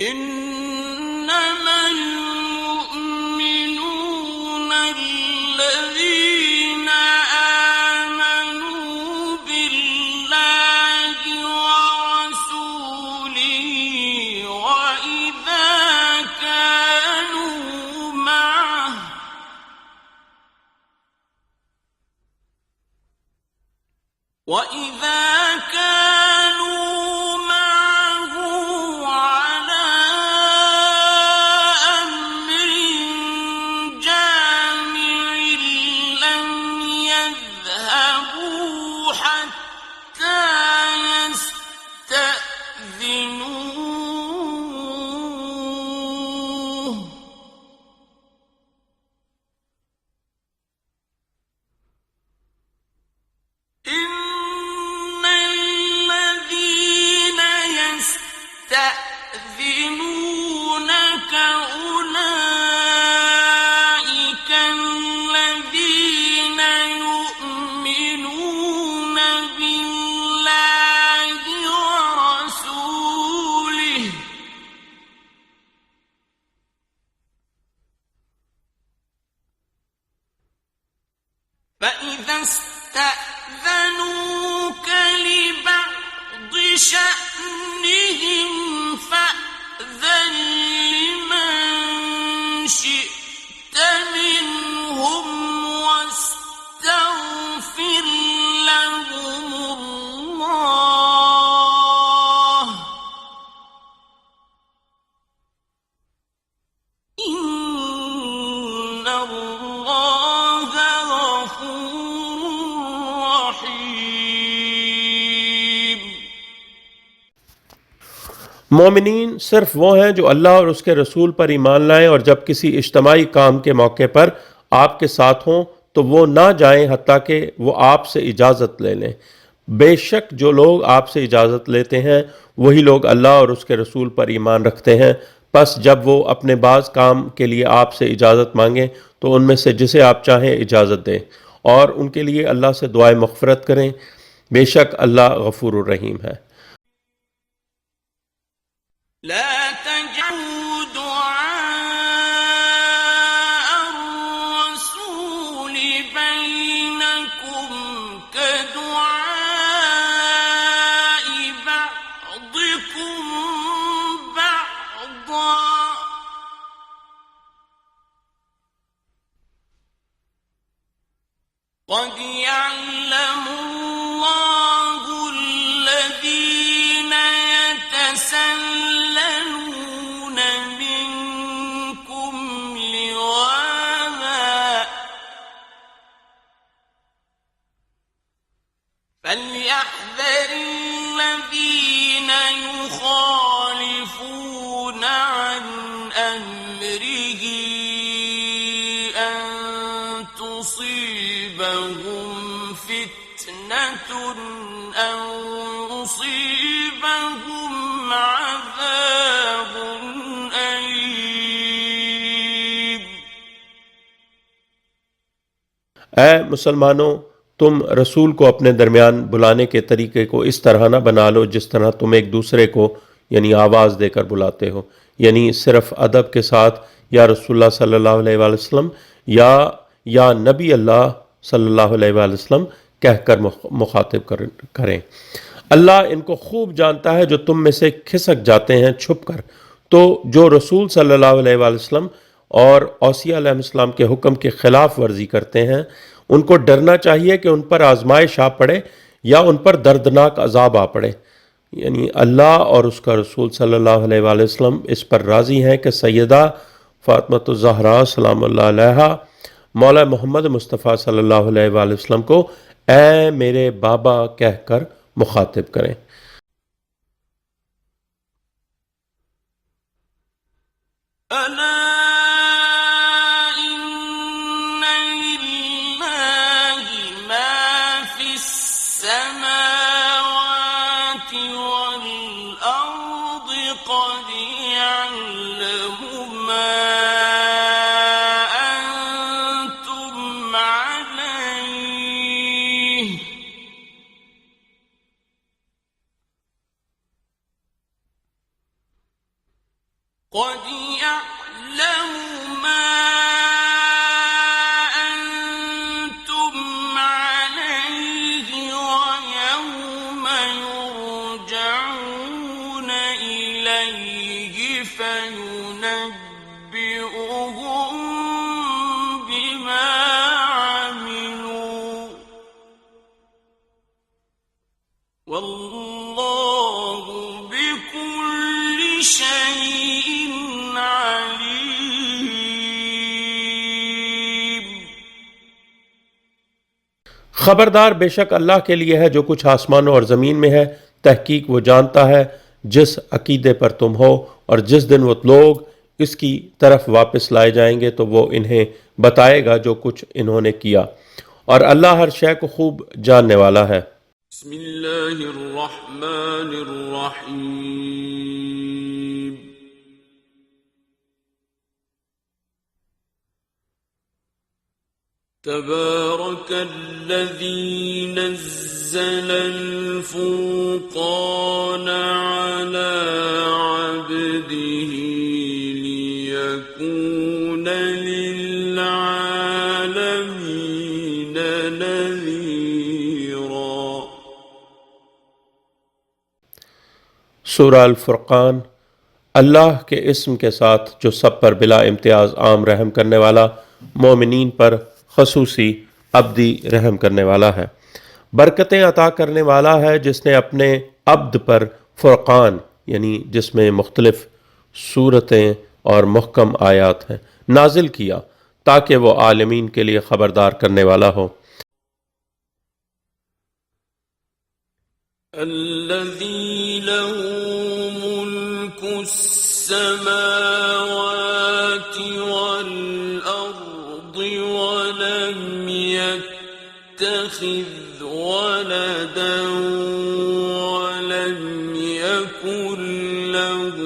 إنما المؤمنون الذين آمنوا بالله ورسوله وإذا كانوا معه على أمر جامع لم يذهبوا حتى يستأذنوه فإذا استأذنوك لبعض شأنهم فأذن لمن شئت منهم واستغفر لهم الله إن الله غفور رحيم. مومنین صرف وہ ہیں جو اللہ اور اس کے رسول پر ایمان لائیں اور جب کسی اجتماعی کام کے موقع پر آپ کے ساتھ ہوں تو وہ نہ جائیں حتیٰ کہ وہ آپ سے اجازت لے لیں. بے شک جو لوگ آپ سے اجازت لیتے ہیں وہی لوگ اللہ اور اس کے رسول پر ایمان رکھتے ہیں. پس جب وہ اپنے بعض کام کے لیے آپ سے اجازت مانگیں تو ان میں سے جسے آپ چاہیں اجازت دیں اور ان کے لیے اللہ سے دعائے مغفرت کریں. بے شک اللہ غفور الرحیم ہے. لا تجعلوا دعاء الرسول بينكم كدعاء بعضكم بعضا قد يعلم الله الذين يتسللون منكم لواذا فليحذر الذين يخالفون عن أمره أن تصيبهم فتنة أو يصيبهم عذاب أليم. اے مسلمانوں، تم رسول کو اپنے درمیان بلانے کے طریقے کو اس طرح نہ بنا لو جس طرح تم ایک دوسرے کو یعنی آواز دے کر بلاتے ہو، یعنی صرف ادب کے ساتھ یا رسول اللہ صلی اللہ علیہ وآلہ وسلم یا نبی اللہ صلی اللہ علیہ وآلہ وسلم کہہ کر مخاطب کریں. اللہ ان کو خوب جانتا ہے جو تم میں سے کھسک جاتے ہیں چھپ کر. تو جو رسول صلی اللہ علیہ وآلہ وسلم اور اوصیاء علیہ السلام کے حکم کی خلاف ورزی کرتے ہیں ان کو ڈرنا چاہیے کہ ان پر آزمائش آ پڑے یا ان پر دردناک عذاب آ پڑے. یعنی اللہ اور اس کا رسول صلی اللہ علیہ وآلہ وسلم اس پر راضی ہیں کہ سیدہ فاطمہ الزہرا سلام اللہ علیہا مولا محمد مصطفیٰ صلی اللہ علیہ وآلہ وسلم کو اے میرے بابا کہہ کر مخاطب کریں. ألا إن لله ما في السماوات والأرض قد يعلم ما أنتم عليه قد يعلم ما أنتم عليه ويوم يرجعون إليه فينبئهم بما عملوا والله بكل شيء عليم. خبردار بے شک اللہ کے لیے ہے جو کچھ آسمانوں اور زمین میں ہے. تحقیق وہ جانتا ہے جس عقیدے پر تم ہو اور جس دن وہ لوگ اس کی طرف واپس لائے جائیں گے تو وہ انہیں بتائے گا جو کچھ انہوں نے کیا اور اللہ ہر شے کو خوب جاننے والا ہے. بسم اللہ الرحمن الرحیم. تبارك الذي نزل الفرقان على عبده ليكون للعالمين سورہ الفرقان۔ اللہ کے اسم کے ساتھ جو سب پر بلا امتیاز عام رحم کرنے والا، مومنین پر خصوصی ابدی رحم کرنے والا ہے، برکتیں عطا کرنے والا ہے، جس نے اپنے عبد پر فرقان یعنی جس میں مختلف صورتیں اور محکم آیات ہیں نازل کیا تاکہ وہ عالمین کے لیے خبردار کرنے والا ہو۔ الذي له ملك السماوات والأرض ولم يتخذ ولدا ولم يكن له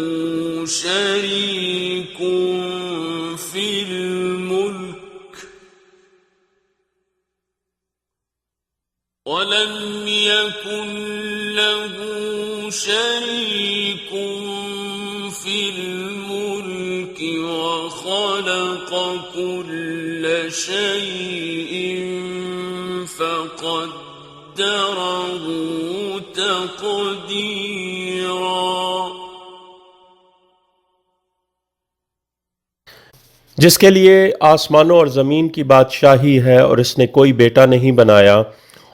شريك في الملك ولم يكن له شريك في الملك وخلق كل شيء فقدره تقديرا۔ جس کے لیے آسمانوں اور زمین کی بادشاہی ہے، اور اس نے کوئی بیٹا نہیں بنایا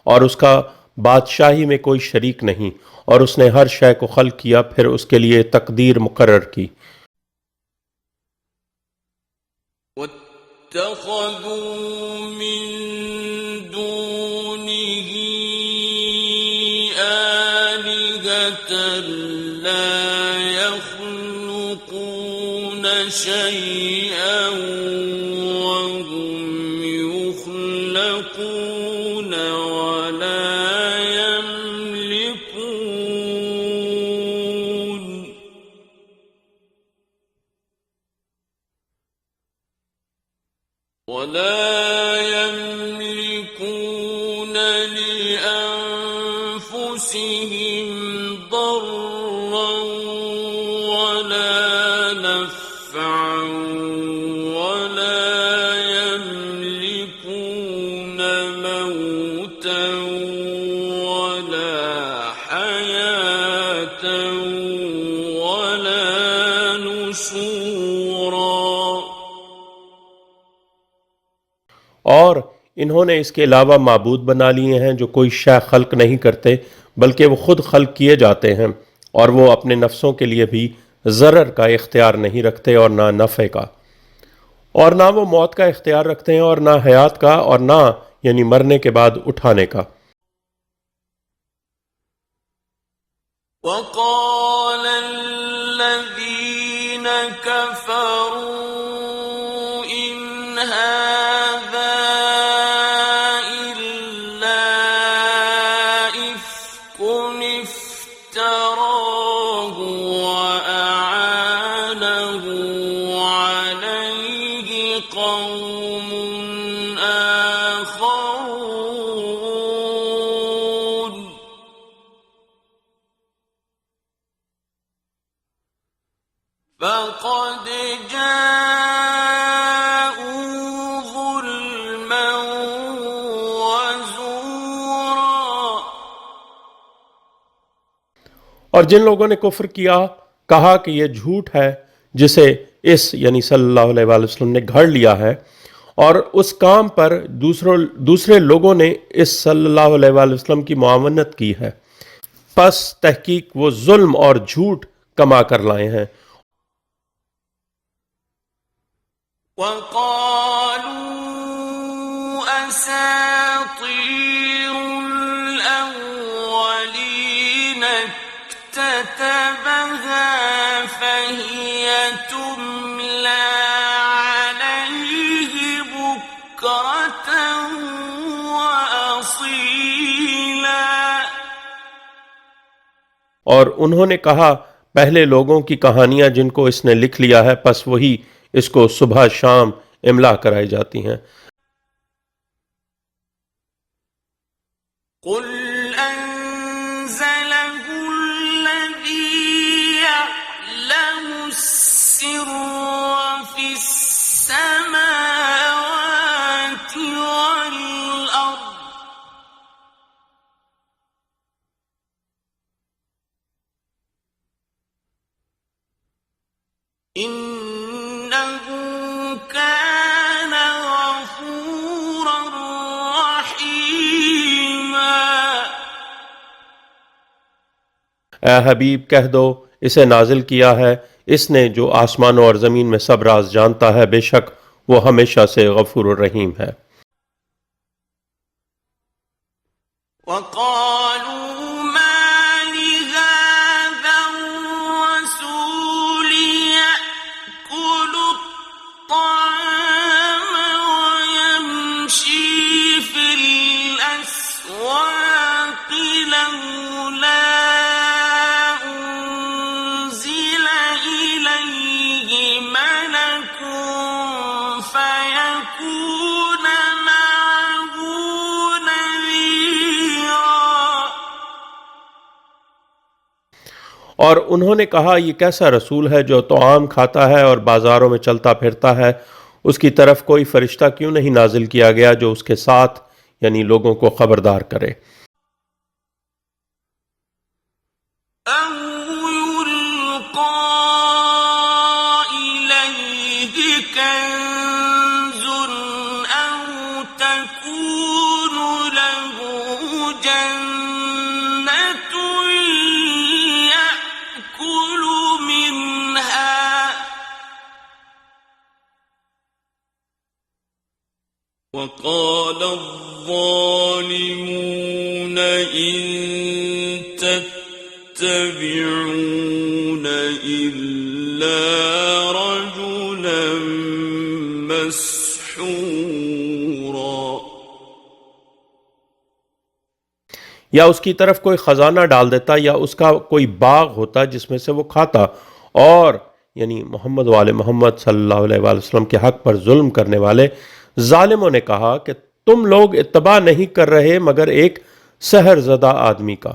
اور اس کا بادشاہی میں کوئی شریک نہیں، اور اس نے ہر شے کو خلق کیا پھر اس کے لیے تقدیر مقرر کی۔ واتخذوا من دونه آلهة لا يخلقون شيئا وهم يخلقون ولا يملكون لأنفسهم ضرا ولا نفعا ولا يملكون موتا ولا حياة ولا نشورا۔ اور انہوں نے اس کے علاوہ معبود بنا لیے ہیں جو کوئی شے خلق نہیں کرتے بلکہ وہ خود خلق کیے جاتے ہیں، اور وہ اپنے نفسوں کے لیے بھی ضرر کا اختیار نہیں رکھتے اور نہ نفع کا، اور نہ وہ موت کا اختیار رکھتے ہیں اور نہ حیات کا، اور نہ یعنی مرنے کے بعد اٹھانے کا۔ وقال الذين كفروا إن هذا إلا إفك افتراه وأعانه عليه قوم آخرون فقد جاءوا ظلما وزورا۔ اور جن لوگوں نے کفر کیا کہا کہ یہ جھوٹ ہے جسے اس یعنی صلی اللہ علیہ وآلہ وسلم نے گھڑ لیا ہے، اور اس کام پر دوسرے لوگوں نے اس صلی اللہ علیہ وآلہ وسلم کی معاونت کی ہے، پس تحقیق وہ ظلم اور جھوٹ کما کر لائے ہیں۔ وقالوا أساطير الأولين اكتتبها فهي تملى عليه بكرة وأصيلا۔ اور انہوں نے کہا پہلے لوگوں کی کہانیاں جن کو اس نے لکھ لیا ہے، پس وہی اس کو صبح شام املا کرائی جاتی ہیں۔ قل أنزله الذي يعلم السر في السماوات والأرض إنه كان غفورا رحيما. اے حبیب کہہ دو اسے نازل کیا ہے اس نے جو آسمانوں اور زمین میں سب راز جانتا ہے، بے شک وہ ہمیشہ سے غفور الرحیم ہے۔ وقالوا ما لهذا الرسول يأكل الطعام ويمشي في الأسواق لولا أنزل إليه ملك فيكون معه نذيرا. اور انہوں نے کہا یہ کیسا رسول ہے جو طعام کھاتا ہے اور بازاروں میں چلتا پھرتا ہے، اس کی طرف کوئی فرشتہ کیوں نہیں نازل کیا گیا جو اس کے ساتھ یعنی لوگوں کو خبردار کرے؟ أو يلقى إليه كنز أو تكون له جنة يأكل منها. وقال الظالمون إن تتبعون إلا رجلا مسحورا. یا اس کی طرف کوئی خزانہ ڈال دیتا یا اس کا کوئی باغ ہوتا جس میں سے وہ کھاتا، اور یعنی محمد وآل محمد صلی اللہ علیہ وآلہ وسلم کے حق پر ظلم کرنے والے ظالموں نے کہا کہ تم لوگ اتباع نہیں کر رہے مگر ایک سحر زدہ آدمی کا۔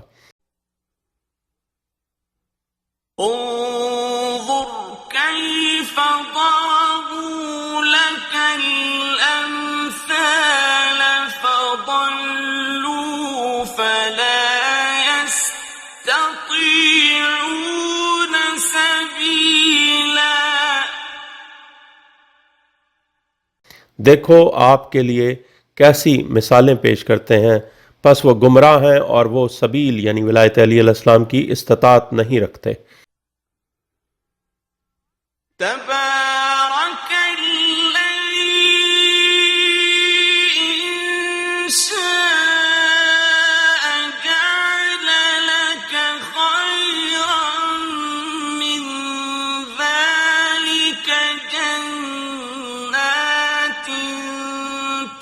انظر كيف ضربوا لك الأمثال فضلوا فلا يستطيعون سبيلا. دیکھو آپ کے لیے کیسی مثالیں پیش کرتے ہیں، پس وہ گمراہ ہیں اور وہ سبیل یعنی ولایت علی علیہ السلام کی استطاعت نہیں رکھتے۔ تبارك الذي إن شاء جعل لك خيرا من ذلك جنات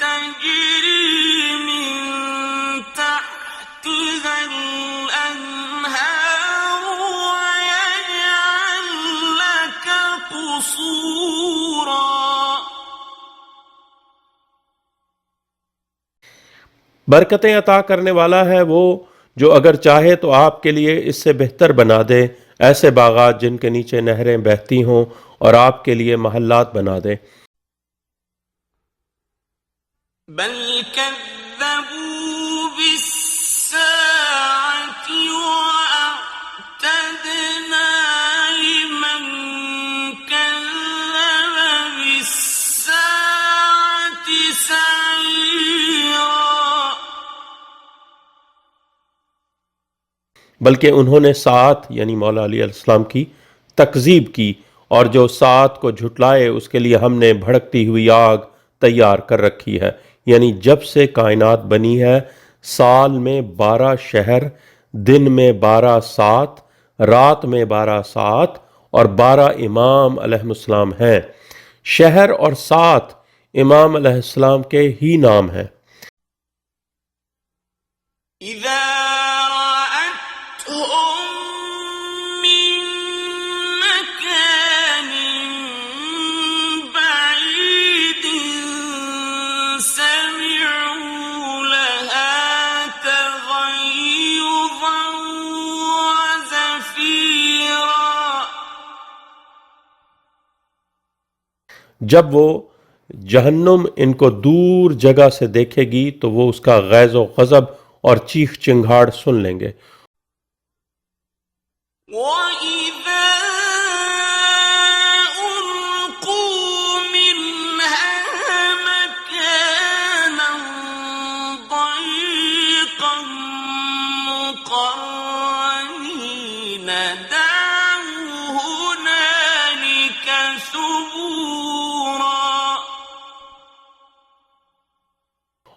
تجري من تحتها الأنهار ويجعل لك قصورا. برکتیں عطا کرنے والا ہے وہ جو اگر چاہے تو آپ کے لیے اس سے بہتر بنا دے ایسے باغات جن کے نیچے نہریں بہتی ہوں اور آپ کے لیے محلات بنا دے۔ بل كذبوا بالساعة وأعتدنا لمن كذب بالساعة سعيرا. بلکہ انہوں نے ساعت یعنی مولا علی علیہ السلام کی تکذیب کی، اور جو ساعت کو جھٹلائے اس کے لیے ہم نے بھڑکتی ہوئی آگ تیار کر رکھی ہے۔ یعنی جب سے کائنات بنی ہے سال میں 12 شہر، دن میں 12 ساعت، رات میں 12 ساعت اور 12 امام علیہ السلام ہیں۔ شہر اور ساعت امام علیہ السلام کے ہی نام ہیں۔ إذا رأتهم من مكان بعيد سمعوا لها تغيظا وزفيرا. جب وہ جہنم ان کو دور جگہ سے دیکھے گی تو وہ اس کا غیظ و غضب اور چیخ چنگھاڑ سن لیں گے۔ وَإِذَا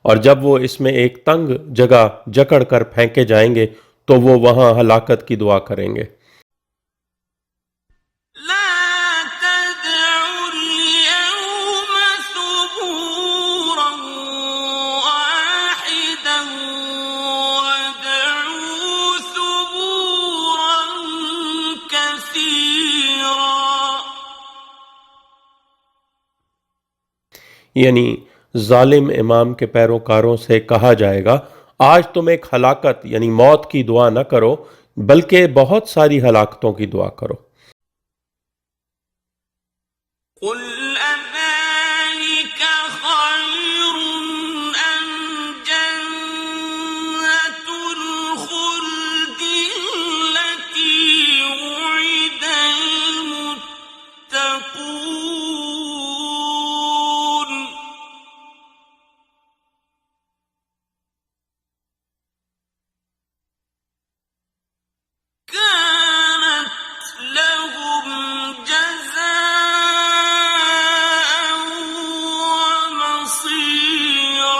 اور جب وہ اس میں ایک تنگ جگہ جکڑ کر پھینکے جائیں گے تو وہ وہاں ہلاکت کی دعا کریں گے۔ لا تدعوا اليوم ثبورا واحدا وادعوا ثبورا كثيرا۔ یعنی ظالم امام کے پیروکاروں سے کہا جائے گا آج تم ایک ہلاکت یعنی موت کی دعا نہ کرو بلکہ بہت ساری ہلاکتوں کی دعا کرو۔ قل أذلك خير أم جنة الخلد التي وعد المتقون كانت لهم جزاء ومصيرا۔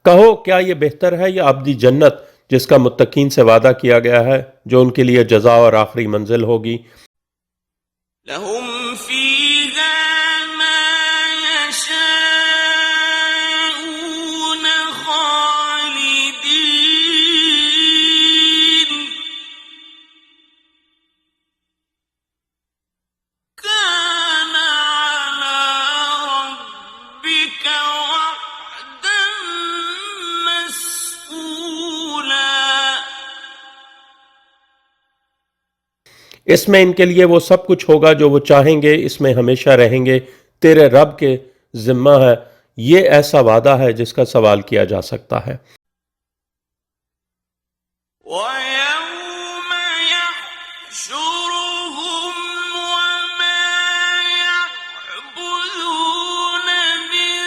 کہو کیا یہ بہتر ہے یا ابدی جنت جس کا متقین سے وعدہ کیا گیا ہے جو ان کے لیے جزا اور آخری منزل ہوگی؟ لهم فيها ما يشاءون خالدين كان على ربك وعدا مسئولا۔ اس میں ان کے لیے وہ سب کچھ ہوگا جو وہ چاہیں گے، اس میں ہمیشہ رہیں گے، تیرے رب کے ذمہ ہے، یہ ایسا وعدہ ہے جس کا سوال کیا جا سکتا ہے۔ وَيَوْمَ يَحْشُرُهُمْ وَمَا يَعْبُدُونَ مِن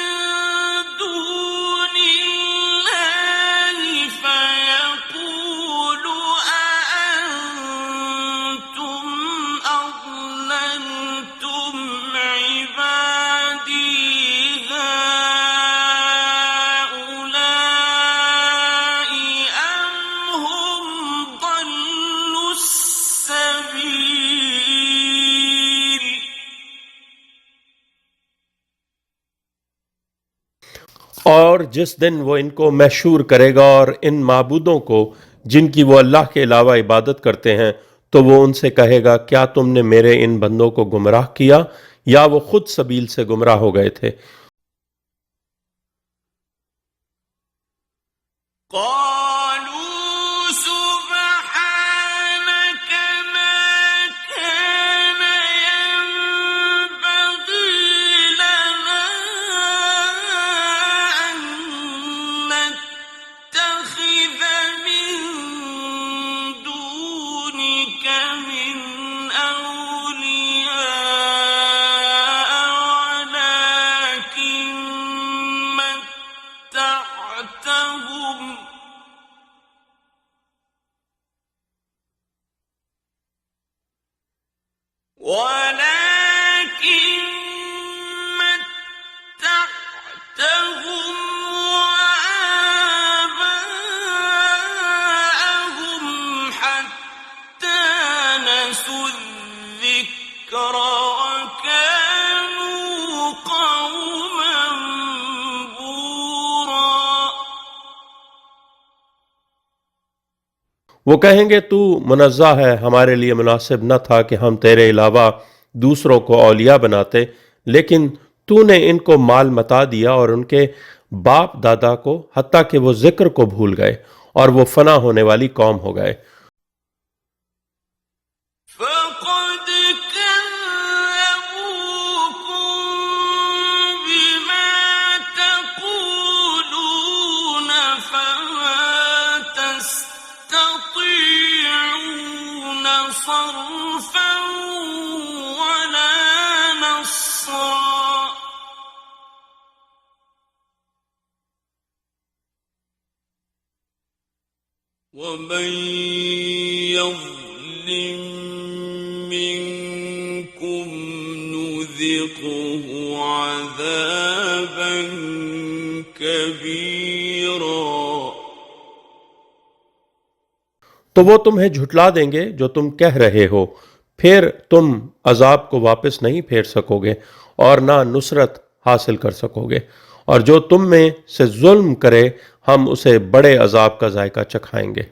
دُونِ اللَّهِ فَيَقُولُ أَأَنتُمْ أَضْلَلْتُمْ عِبَادِي هَؤُلَاءِ أَمْ هُمْ ضَلُّوا السَّبِيلَ۔ اور جس دن وہ ان کو محشور کرے گا اور ان معبودوں کو جن کی وہ اللہ کے علاوہ عبادت کرتے ہیں تو وہ ان سے کہے گا کیا تم نے میرے ان بندوں کو گمراہ کیا یا وہ خود سبیل سے گمراہ ہو گئے تھے؟ قالوا سبحانك ما كان ينبغي لنا أن نتخذ من دونك من أولياء ولكن متعتهم وآباءهم حتى نسوا الذكر وكانوا قوما بورا۔ وہ کہیں گے تو منزہ ہے، ہمارے لیے مناسب نہ تھا کہ ہم تیرے علاوہ دوسروں کو اولیاء بناتے، لیکن تو نے ان کو مال متا دیا اور ان کے باپ دادا کو، حتیٰ کہ وہ ذکر کو بھول گئے اور وہ فنا ہونے والی قوم ہو گئے۔ فقد كذبوكم بما تقولون فما تستطيعون صرفا ولا نصرا۔ ومن يظلم منكم نذقه نُذِقْهُ عَذَابًا كَبِيرًا۔ تو وہ تمہیں جھٹلا دیں گے جو تم کہہ رہے ہو، پھر تم عذاب کو واپس نہیں پھیر سکو گے اور نہ نصرت حاصل کر سکو گے، اور جو تم میں سے ظلم کرے ہم اسے بڑے عذاب کا ذائقہ چکھائیں گے۔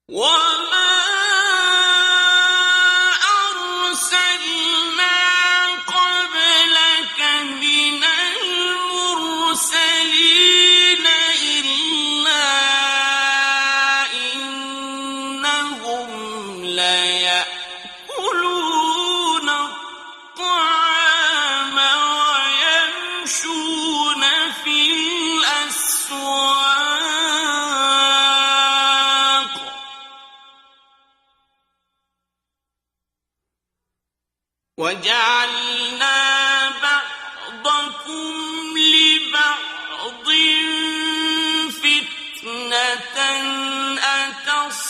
وَمَا أَرْسَلْنَا قَبْلَكَ مِنَ الْمُرْسَلِينَ إِلَّا إِنَّهُمْ لَيَأْكُلُونَ الطَّعَامَ وَيَمْشُونَ فِي الْأَسْوَاقِ وَجَعَلْنَا بَعْضَكُمْ لِبَعْضٍ فِتْنَةً أَتَصْبِرُونَ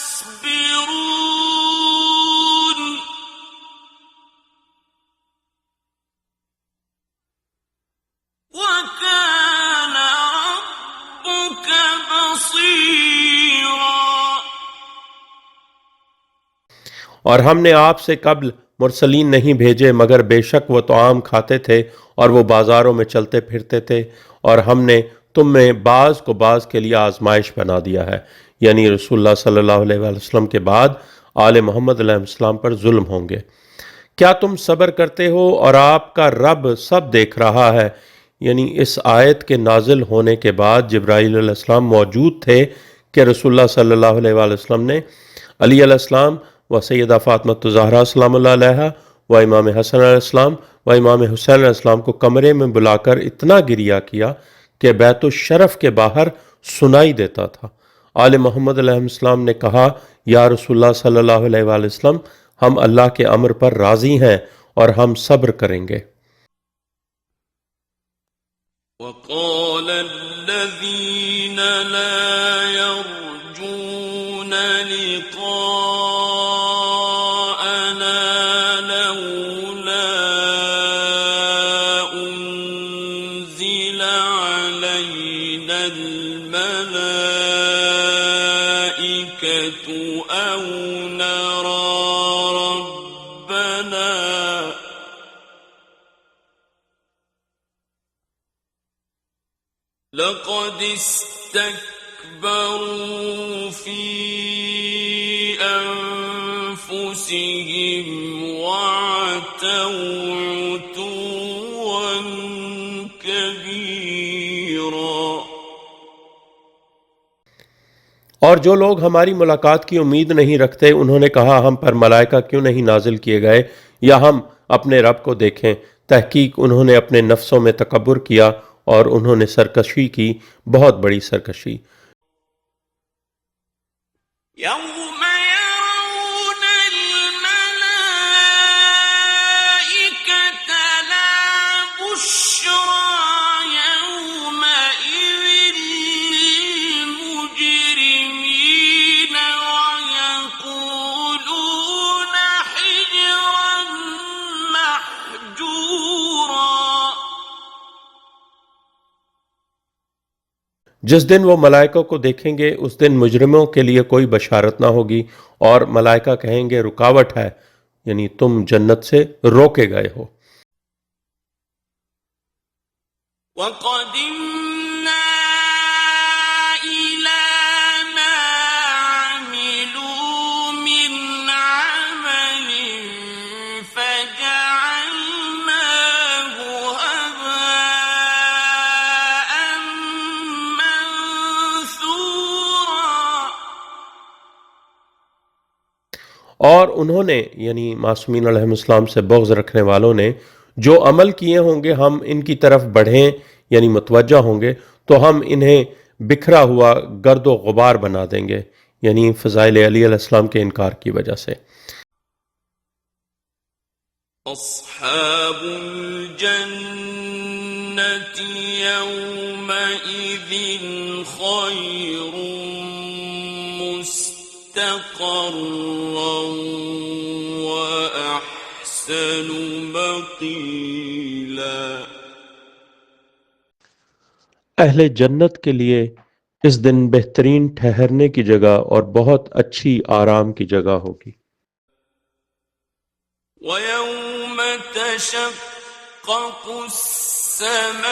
وَكَانَ رَبُّكَ بَصِيرًا۔ اور ہم نے آپ سے قبل مرسلین نہیں بھیجے مگر بے شک وہ طعام کھاتے تھے اور وہ بازاروں میں چلتے پھرتے تھے، اور ہم نے تم میں بعض کو بعض کے لیے آزمائش بنا دیا ہے، یعنی رسول اللہ صلی اللہ علیہ وآلہ وسلم کے بعد آل محمد علیہ السلام پر ظلم ہوں گے۔ کیا تم صبر کرتے ہو اور آپ کا رب سب دیکھ رہا ہے؟ یعنی اس آیت کے نازل ہونے کے بعد جبرائیل علیہ السلام موجود تھے کہ رسول اللہ صلی اللہ علیہ وآلہ وسلم نے علی علیہ السلام و سیدہ فاطمہ الزہرا سلام اللہ علیہا و امام حسن علیہ السلام و امام حسین علیہ السلام کو کمرے میں بلا کر اتنا گریہ کیا کہ بیت الشرف کے باہر سنائی دیتا تھا۔ آل محمد علیہ السلام نے کہا، یا رسول اللہ صلی اللہ علیہ وآلہ وسلم، ہم اللہ کے امر پر راضی ہیں اور ہم صبر کریں گے۔ وَقَالَ الَّذِينَ لَا يَرْجُونَ لِقَاءَنَا لَوْلَا أُنزِلَ عَلَيْنَا الْمَلَائِكَةُ أَوْ نَرَىٰ رَبَّنَا لَقَدِ اسْتَكْبَرُوا فِي أَنفُسِهِمْ وَعَتَوْا عُتُوًّا كَبِيرًا۔ اور جو لوگ ہماری ملاقات کی امید نہیں رکھتے انہوں نے کہا، ہم پر ملائکہ کیوں نہیں نازل کیے گئے یا ہم اپنے رب کو دیکھیں۔ تحقیق انہوں نے اپنے نفسوں میں تکبر کیا اور انہوں نے سرکشی کی، بہت بڑی سرکشی۔ يَوْمَ يَرَوْنَ الْمَلَائِكَةَ لَا بُشْرَىٰ يَوْمَئِذٍ لِّلْمُجْرِمِينَ وَيَقُولُونَ حِجْرًا مَّحْجُورًا۔ جس دن وہ ملائکہ کو دیکھیں گے اس دن مجرموں کے لیے کوئی بشارت نہ ہوگی، اور ملائکہ کہیں گے رکاوٹ ہے، یعنی تم جنت سے روکے گئے ہو۔ وَقَدِمْنَا إِلَىٰ مَا عَمِلُوا مِنْ عَمَلٍ فَجَعَلْنَاهُ هَبَاءً مَّنثُورًا۔ اور انہوں نے یعنی معصومین علیہ السلام سے بغض رکھنے والوں نے جو عمل کیے ہوں گے ہم ان کی طرف بڑھیں یعنی متوجہ ہوں گے تو ہم انہیں بکھرا ہوا گرد و غبار بنا دیں گے، یعنی فضائل علی علیہ السلام کے انکار کی وجہ سے۔ أصحاب الجنة يومئذ خير مستقرا وأحسن أحسن مقيلا. اہل جنت کے لیے اس دن بہترین ٹھہرنے کی جگہ اور بہت اچھی آرام کی جگہ ہوگی۔ وَيَوْمَ تَشَقَّقُ السَّمَاءُ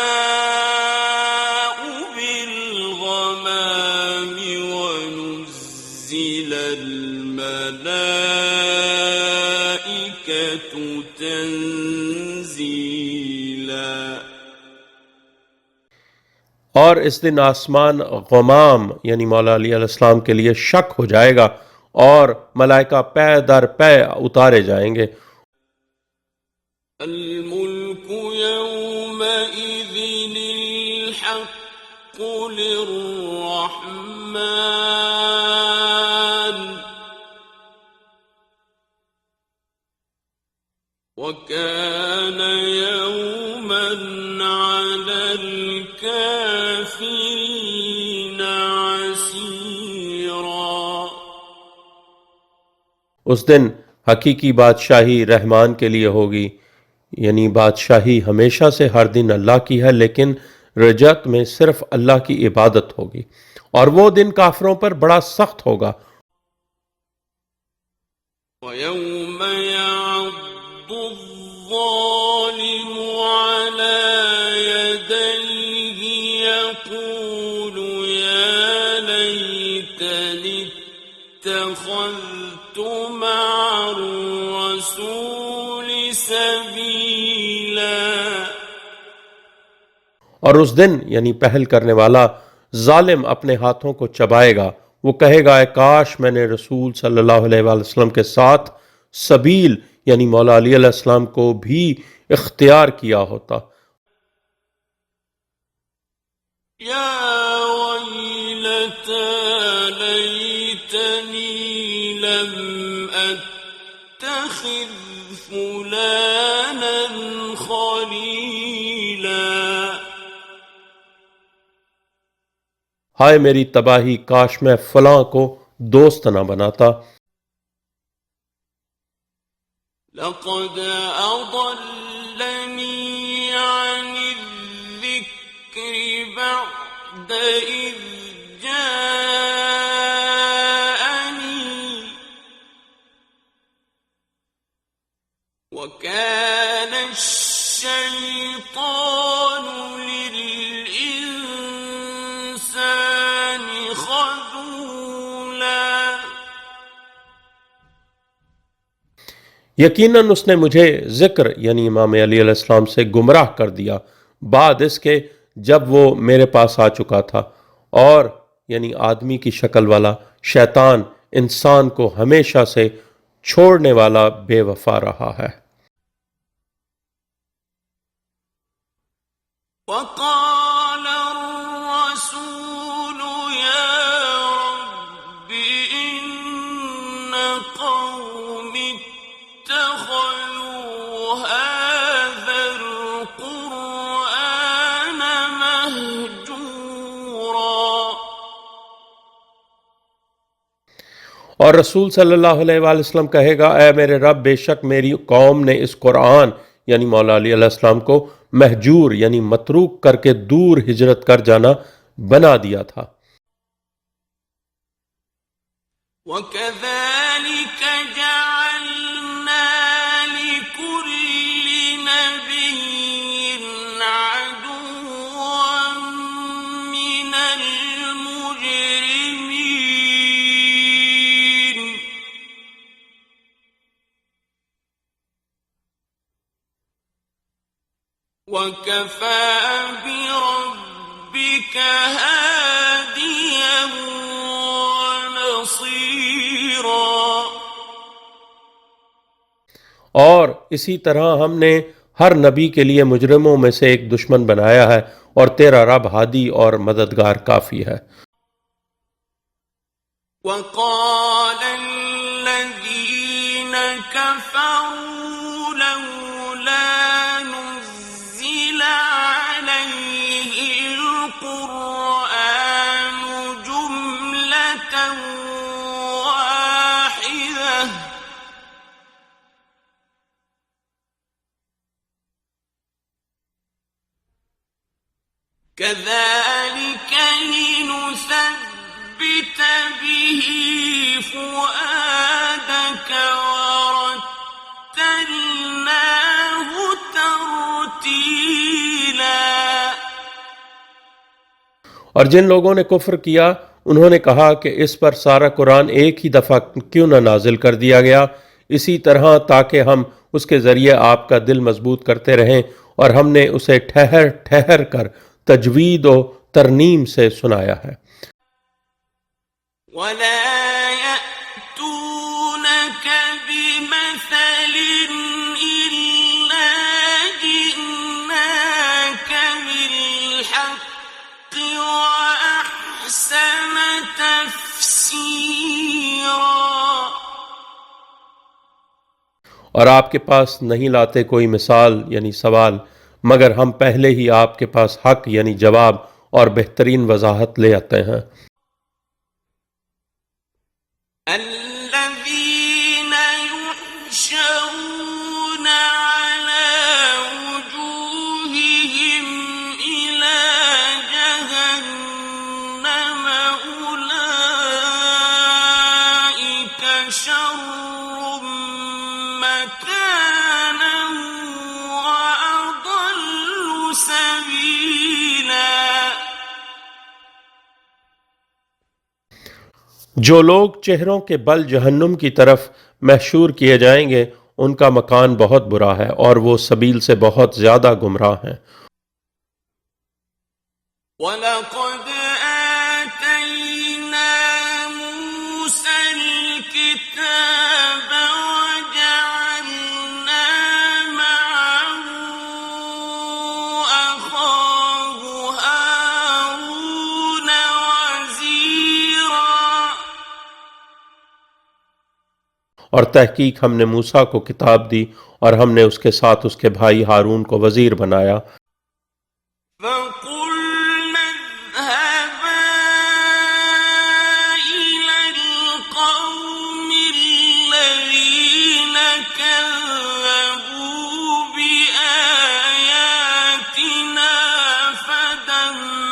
بِالْغَمَامِ وَنُزِّلَ الْمَلَائِكَةُ تَنزِيلًا۔ اور اس دن آسمان غمام یعنی مولا علیہ السلام کے لیے شک ہو جائے گا اور ملائکہ پے در پے اتارے جائیں گے۔ الملك يومئذ الحق للرحمن وكان يوما على الكافرين عسيرا۔ اس دن حقیقی بادشاہی رحمان کے لیے ہوگی، یعنی بادشاہی ہمیشہ سے ہر دن اللہ کی ہے، لیکن رجعت میں صرف اللہ کی عبادت ہوگی، اور وہ دن کافروں پر بڑا سخت ہوگا۔ وَيَوْمَ يَعَضُّ الظَّالِمُ عَلَى يَدَيْهِ يَقُولُ يَا لَيْتَنِي اتَّخَذْتُ مَعَ الرَّسُولِ سَبِيلًا۔ اور اس دن یعنی پہل کرنے والا ظالم اپنے ہاتھوں کو چبائے گا، وہ کہے گا اے کاش میں نے رسول صلی اللہ علیہ وآلہ وسلم کے ساتھ سبیل یعنی مولا علی علیہ السلام کو بھی اختیار کیا ہوتا۔ یا ویلتی لیتنی لم اتخذ فلانا خلیلا۔ ہائے میری تباہی، کاش میں فلاں کو دوست نہ بناتا۔ لقد أضلني عن الذكر بعد إذ جاءني وكان الشيطان للإنسان خذولا۔ یقیناً اس نے مجھے ذکر یعنی امام علی علیہ السلام سے گمراہ کر دیا بعد اس کے جب وہ میرے پاس آ چکا تھا، اور یعنی آدمی کی شکل والا شیطان انسان کو ہمیشہ سے چھوڑنے والا بے وفا رہا ہے۔ وقال الرسول يا رب إن قوم اتخذوا هذا القرآن مهجورا۔ اور رسول صلی اللہ علیہ وآلہ وسلم کہے گا اے میرے رب، بے شک میری قوم نے اس قرآن یعنی مولا علی علیہ السلام کو مہجور یعنی متروک کر کے دور ہجرت کر جانا بنا دیا تھا۔ وَكَذَلِكَ جَعَلْنَا لِكُلِّ نَبِيٍّ عَدُوًّا مِّنَ الْمُجْرِمِينَ وَكَفَى بِرَبِّكَ هَادِيًا وَنَصِيرًا۔ اور اسی طرح ہم نے ہر نبی کے لیے مجرموں میں سے ایک دشمن بنایا ہے، اور تیرا رب ہادی اور مددگار کافی ہے۔ وَقَالَ الَّذِينَ كَفَرُوا لَوْلَا نُزِّلَ عَلَيْهِ الْقُرْآنُ جُمْلَةً وَاحِدَةً كذلك لنثبت به فؤادك ورتلناه ترتيلا. اور جن لوگوں نے کفر کیا انہوں نے کہا کہ اس پر سارا قرآن ایک ہی دفعہ کیوں نہ نازل کر دیا گیا، اسی طرح تاکہ ہم اس کے ذریعے آپ کا دل مضبوط کرتے رہیں، اور ہم نے اسے ٹھہر ٹھہر کر تجوید و ترنیم سے سنایا ہے. ولا يأتونك بمثل إلا جئناك بالحق وأحسن تفسيرا. اور آپ کے پاس نہیں لاتے کوئی مثال یعنی سوال، مگر ہم پہلے ہی آپ کے پاس حق یعنی جواب اور بہترین وضاحت لے آتے ہیں. الذين يحشرون على وجوههم إلى جهنم أولئك شر مكانا وأضل سبيلا. جو لوگ چہروں کے بل جہنم کی طرف محشور کیے جائیں گے ان کا مکان بہت برا ہے اور وہ سبیل سے بہت زیادہ گمراہ ہیں. وَلَقَدْ آتَيْنَا مُوسَى الْكِتَابَ وَجَعَلْنَا مَعَهُ أَخَاهُ هَارُونَ وَزِيرًا. اور تحقیق ہم نے موسیٰ کو کتاب دی اور ہم نے اس کے ساتھ اس کے بھائی ہارون کو وزیر بنایا. فَقُلْنَا اذْهَبَا إِلَى الْقَوْمِ الَّذِينَ كَذَّبُوا بِآيَاتِنَا فَدَمَّرْنَاهُمْ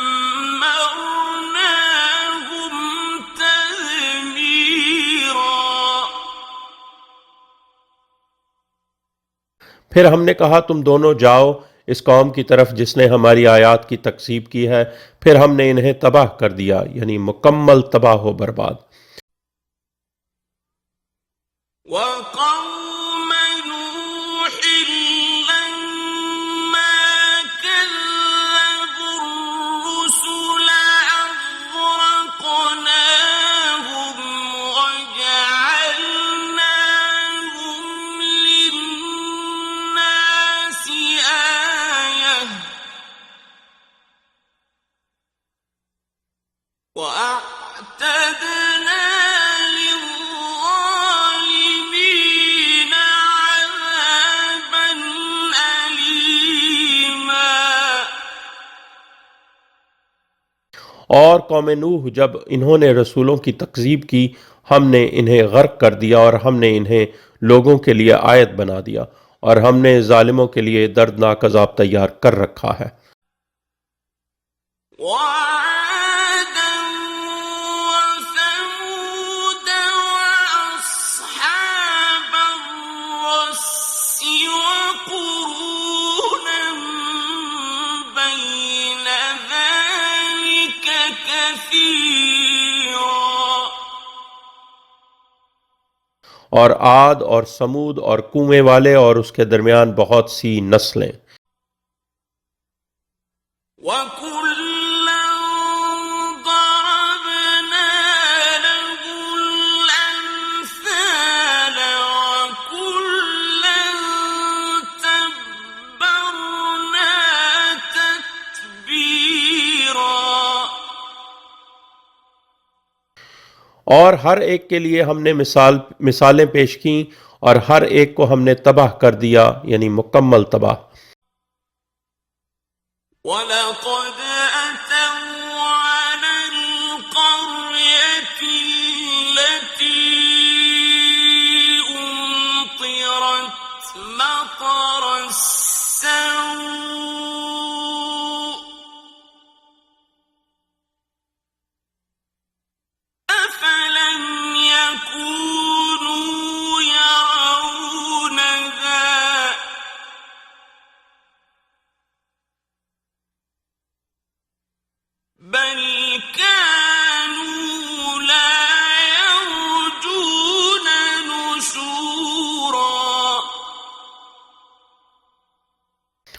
تَدْمِيرًا. پھر ہم نے کہا تم دونوں جاؤ اس قوم کی طرف جس نے ہماری آیات کی تکذیب کی ہے، پھر ہم نے انہیں تباہ کر دیا یعنی مکمل تباہ و برباد. وَقَوْمَ نُوحٍ لَمَّا كَذَّبُوا الرُّسُلَ أَغْرَقْنَاهُمْ وَجَعَلْنَاهُمْ لِلنَّاسِ آيَةً وَأَعْتَدْنَا لِلظَّالِمِينَ عَذَابًا أَلِيمًا. اور قوم نوح جب انہوں نے رسولوں کی تکذیب کی ہم نے انہیں غرق کر دیا اور ہم نے انہیں لوگوں کے لیے آیت بنا دیا، اور ہم نے ظالموں کے لیے دردناک عذاب تیار کر رکھا ہے. وَعَادًا وَثَمُودَ وَأَصْحَابَ الرَّسِّ وَقُرُونًا بَيْنَ ذَلِكَ كَثِيرًا. اور عاد اور سمود اور کنویں والے اور اس کے درمیان بہت سی نسلیں. وَكُلًّا ضَرَبْنَا لَهُ الْأَمْثَالَ وَكُلًّا تَبَّرْنَا تَتْبِيرًا. اور ہر ایک کے لیے ہم نے مثالیں پیش کیں اور ہر ایک کو ہم نے تباہ کر دیا یعنی مکمل تباہ. وَلَقَدْ أَتَوْا عَلَى الْقَرْيَةِ الَّتِي أُمْطِرَتْ مَطَرَ السَّوْءِ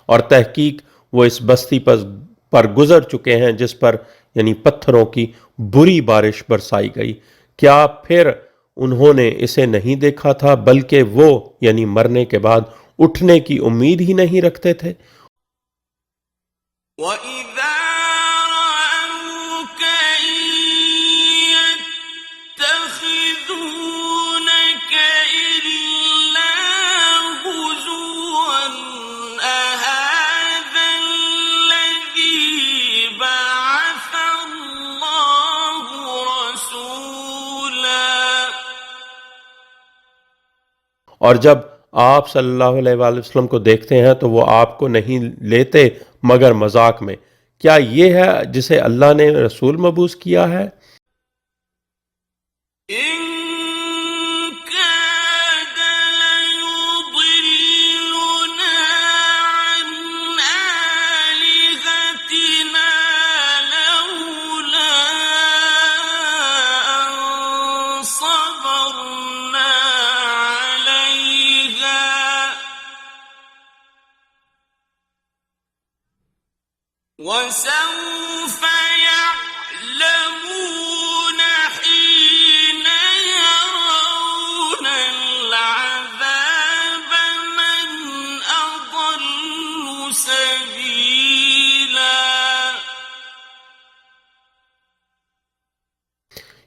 اور تحقیق وہ اس بستی پر گزر چکے ہیں جس پر یعنی پتھروں کی بری بارش برسائی گئی۔ کیا پھر انہوں نے اسے نہیں دیکھا تھا بلکہ وہ یعنی مرنے کے بعد اٹھنے کی امید ہی نہیں رکھتے تھے؟ وَإِذَا رَأَوْكَ إِن يَتَّخِذُونَكَ إِلَّا هُزُوًا أَهَٰذَا الَّذِي بَعَثَ اللَّهُ رَسُولًا۔ اور جب آپ صلی اللہ علیہ وآلہ وسلم کو دیکھتے ہیں تو وہ آپ کو نہیں لیتے مگر مذاق میں۔ کیا یہ ہے جسے اللہ نے رسول مبعوث کیا ہے؟ إِن كَادَ لَيُضِلُّنَا عَنْ آلِهَتِنَا لَوْلَا أَن صَبَرْنَا عَلَيْهَا وَسَوْفَ يَعْلَمُونَ حِينَ يَرَوْنَ الْعَذَابَ مَنْ أَضَلُّ سَبِيلًا۔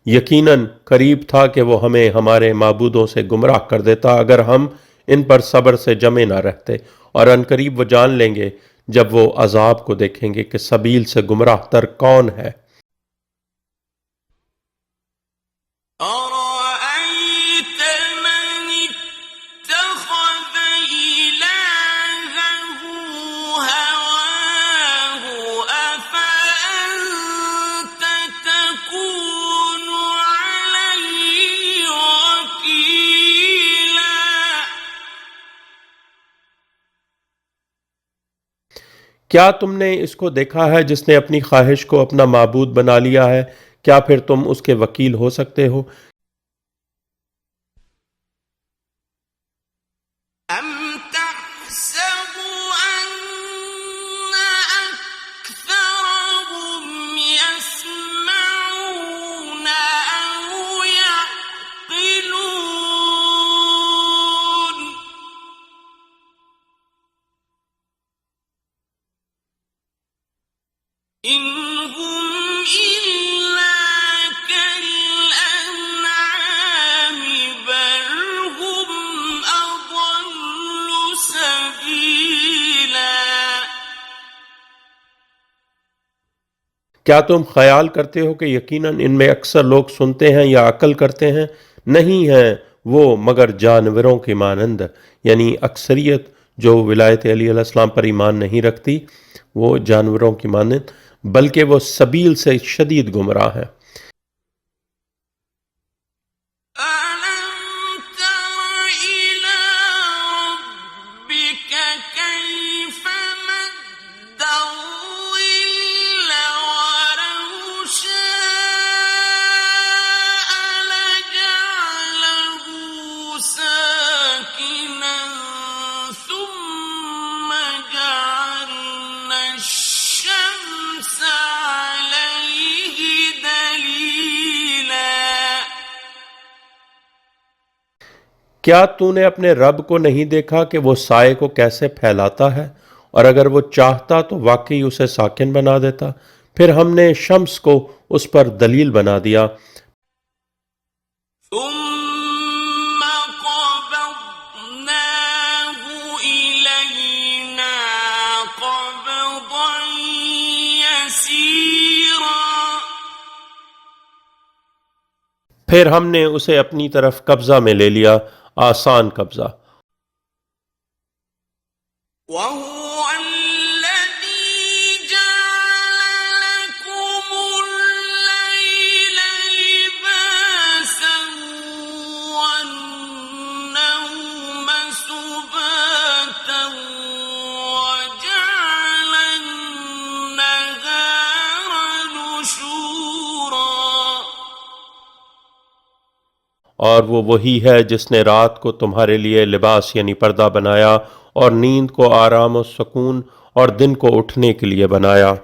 یقیناً قریب تھا کہ وہ ہمیں ہمارے معبودوں سے گمراہ کر دیتا اگر ہم ان پر صبر سے جمے نہ رہتے، اور ان قریب وہ جان لیں گے جب وہ عذاب کو دیکھیں گے کہ سبیل سے گمراہ تر کون ہے۔ أَرَأَيْتَ مَنِ اتَّخَذَ إِلَٰهَهُ هَوَاهُ أَفَأَنتَ تَكُونُ عَلَيْهِ وَكِيلًا۔ کیا تم نے اس کو دیکھا ہے جس نے اپنی خواہش کو اپنا معبود بنا لیا ہے؟ کیا پھر تم اس کے وکیل ہو سکتے ہو؟ أَمْ تَحْسَبُ أَنَّ أَكْثَرَهُمْ يَسْمَعُونَ أَوْ يَعْقِلُونَ؟ إِنْ هُمْ إِلَّا كَالْأَنْعَامِ بَلْ هُمْ أَضَلُّ سَبِيلًا۔ کیا تم خیال کرتے ہو کہ یقیناً ان میں اکثر لوگ سنتے ہیں یا عقل کرتے ہیں؟ نہیں ہیں وہ مگر جانوروں کی مانند، یعنی اکثریت جو ولایت علی علیہ السلام پر ایمان نہیں رکھتی وہ جانوروں کی مانند، بلکہ وہ سبیل سے شدید گمراہ ہیں۔ أَلَمْ تَرَ إِلَىٰ رَبِّكَ كَيْفَ مَدَّ الظِّلَّ وَلَوْ شَاءَ لَجَعَلَهُ سَاكِنًا ثُمَّ جَعَلْنَا الشَّمْسَ عَلَيْهِ دَلِيلًا۔ کیا تو نے اپنے رب کو نہیں دیکھا کہ وہ سائے کو کیسے پھیلاتا ہے، اور اگر وہ چاہتا تو واقعی اسے ساکن بنا دیتا؟ پھر ہم نے شمس کو اس پر دلیل بنا دیا۔ ثُمَّ قَبَضْنَاهُ إِلَيْنَا قَبْضًا يَسِيرًا۔ پھر ہم نے اسے اپنی طرف قبضہ میں لے لیا، آسان قبضہ۔ وَهُوَ الَّذِي جَعَلَ لَكُمُ اللَّيْلَ لِبَاسًا وَالنَّوْمَ سُبَاتًا وَجَعَلَ النَّهَارَ نُشُورًا۔ اور وہ وہی ہے جس نے رات کو تمہارے لیے لباس یعنی پردہ بنایا اور نیند کو آرام و سکون اور دن کو اٹھنے کے لیے بنایا۔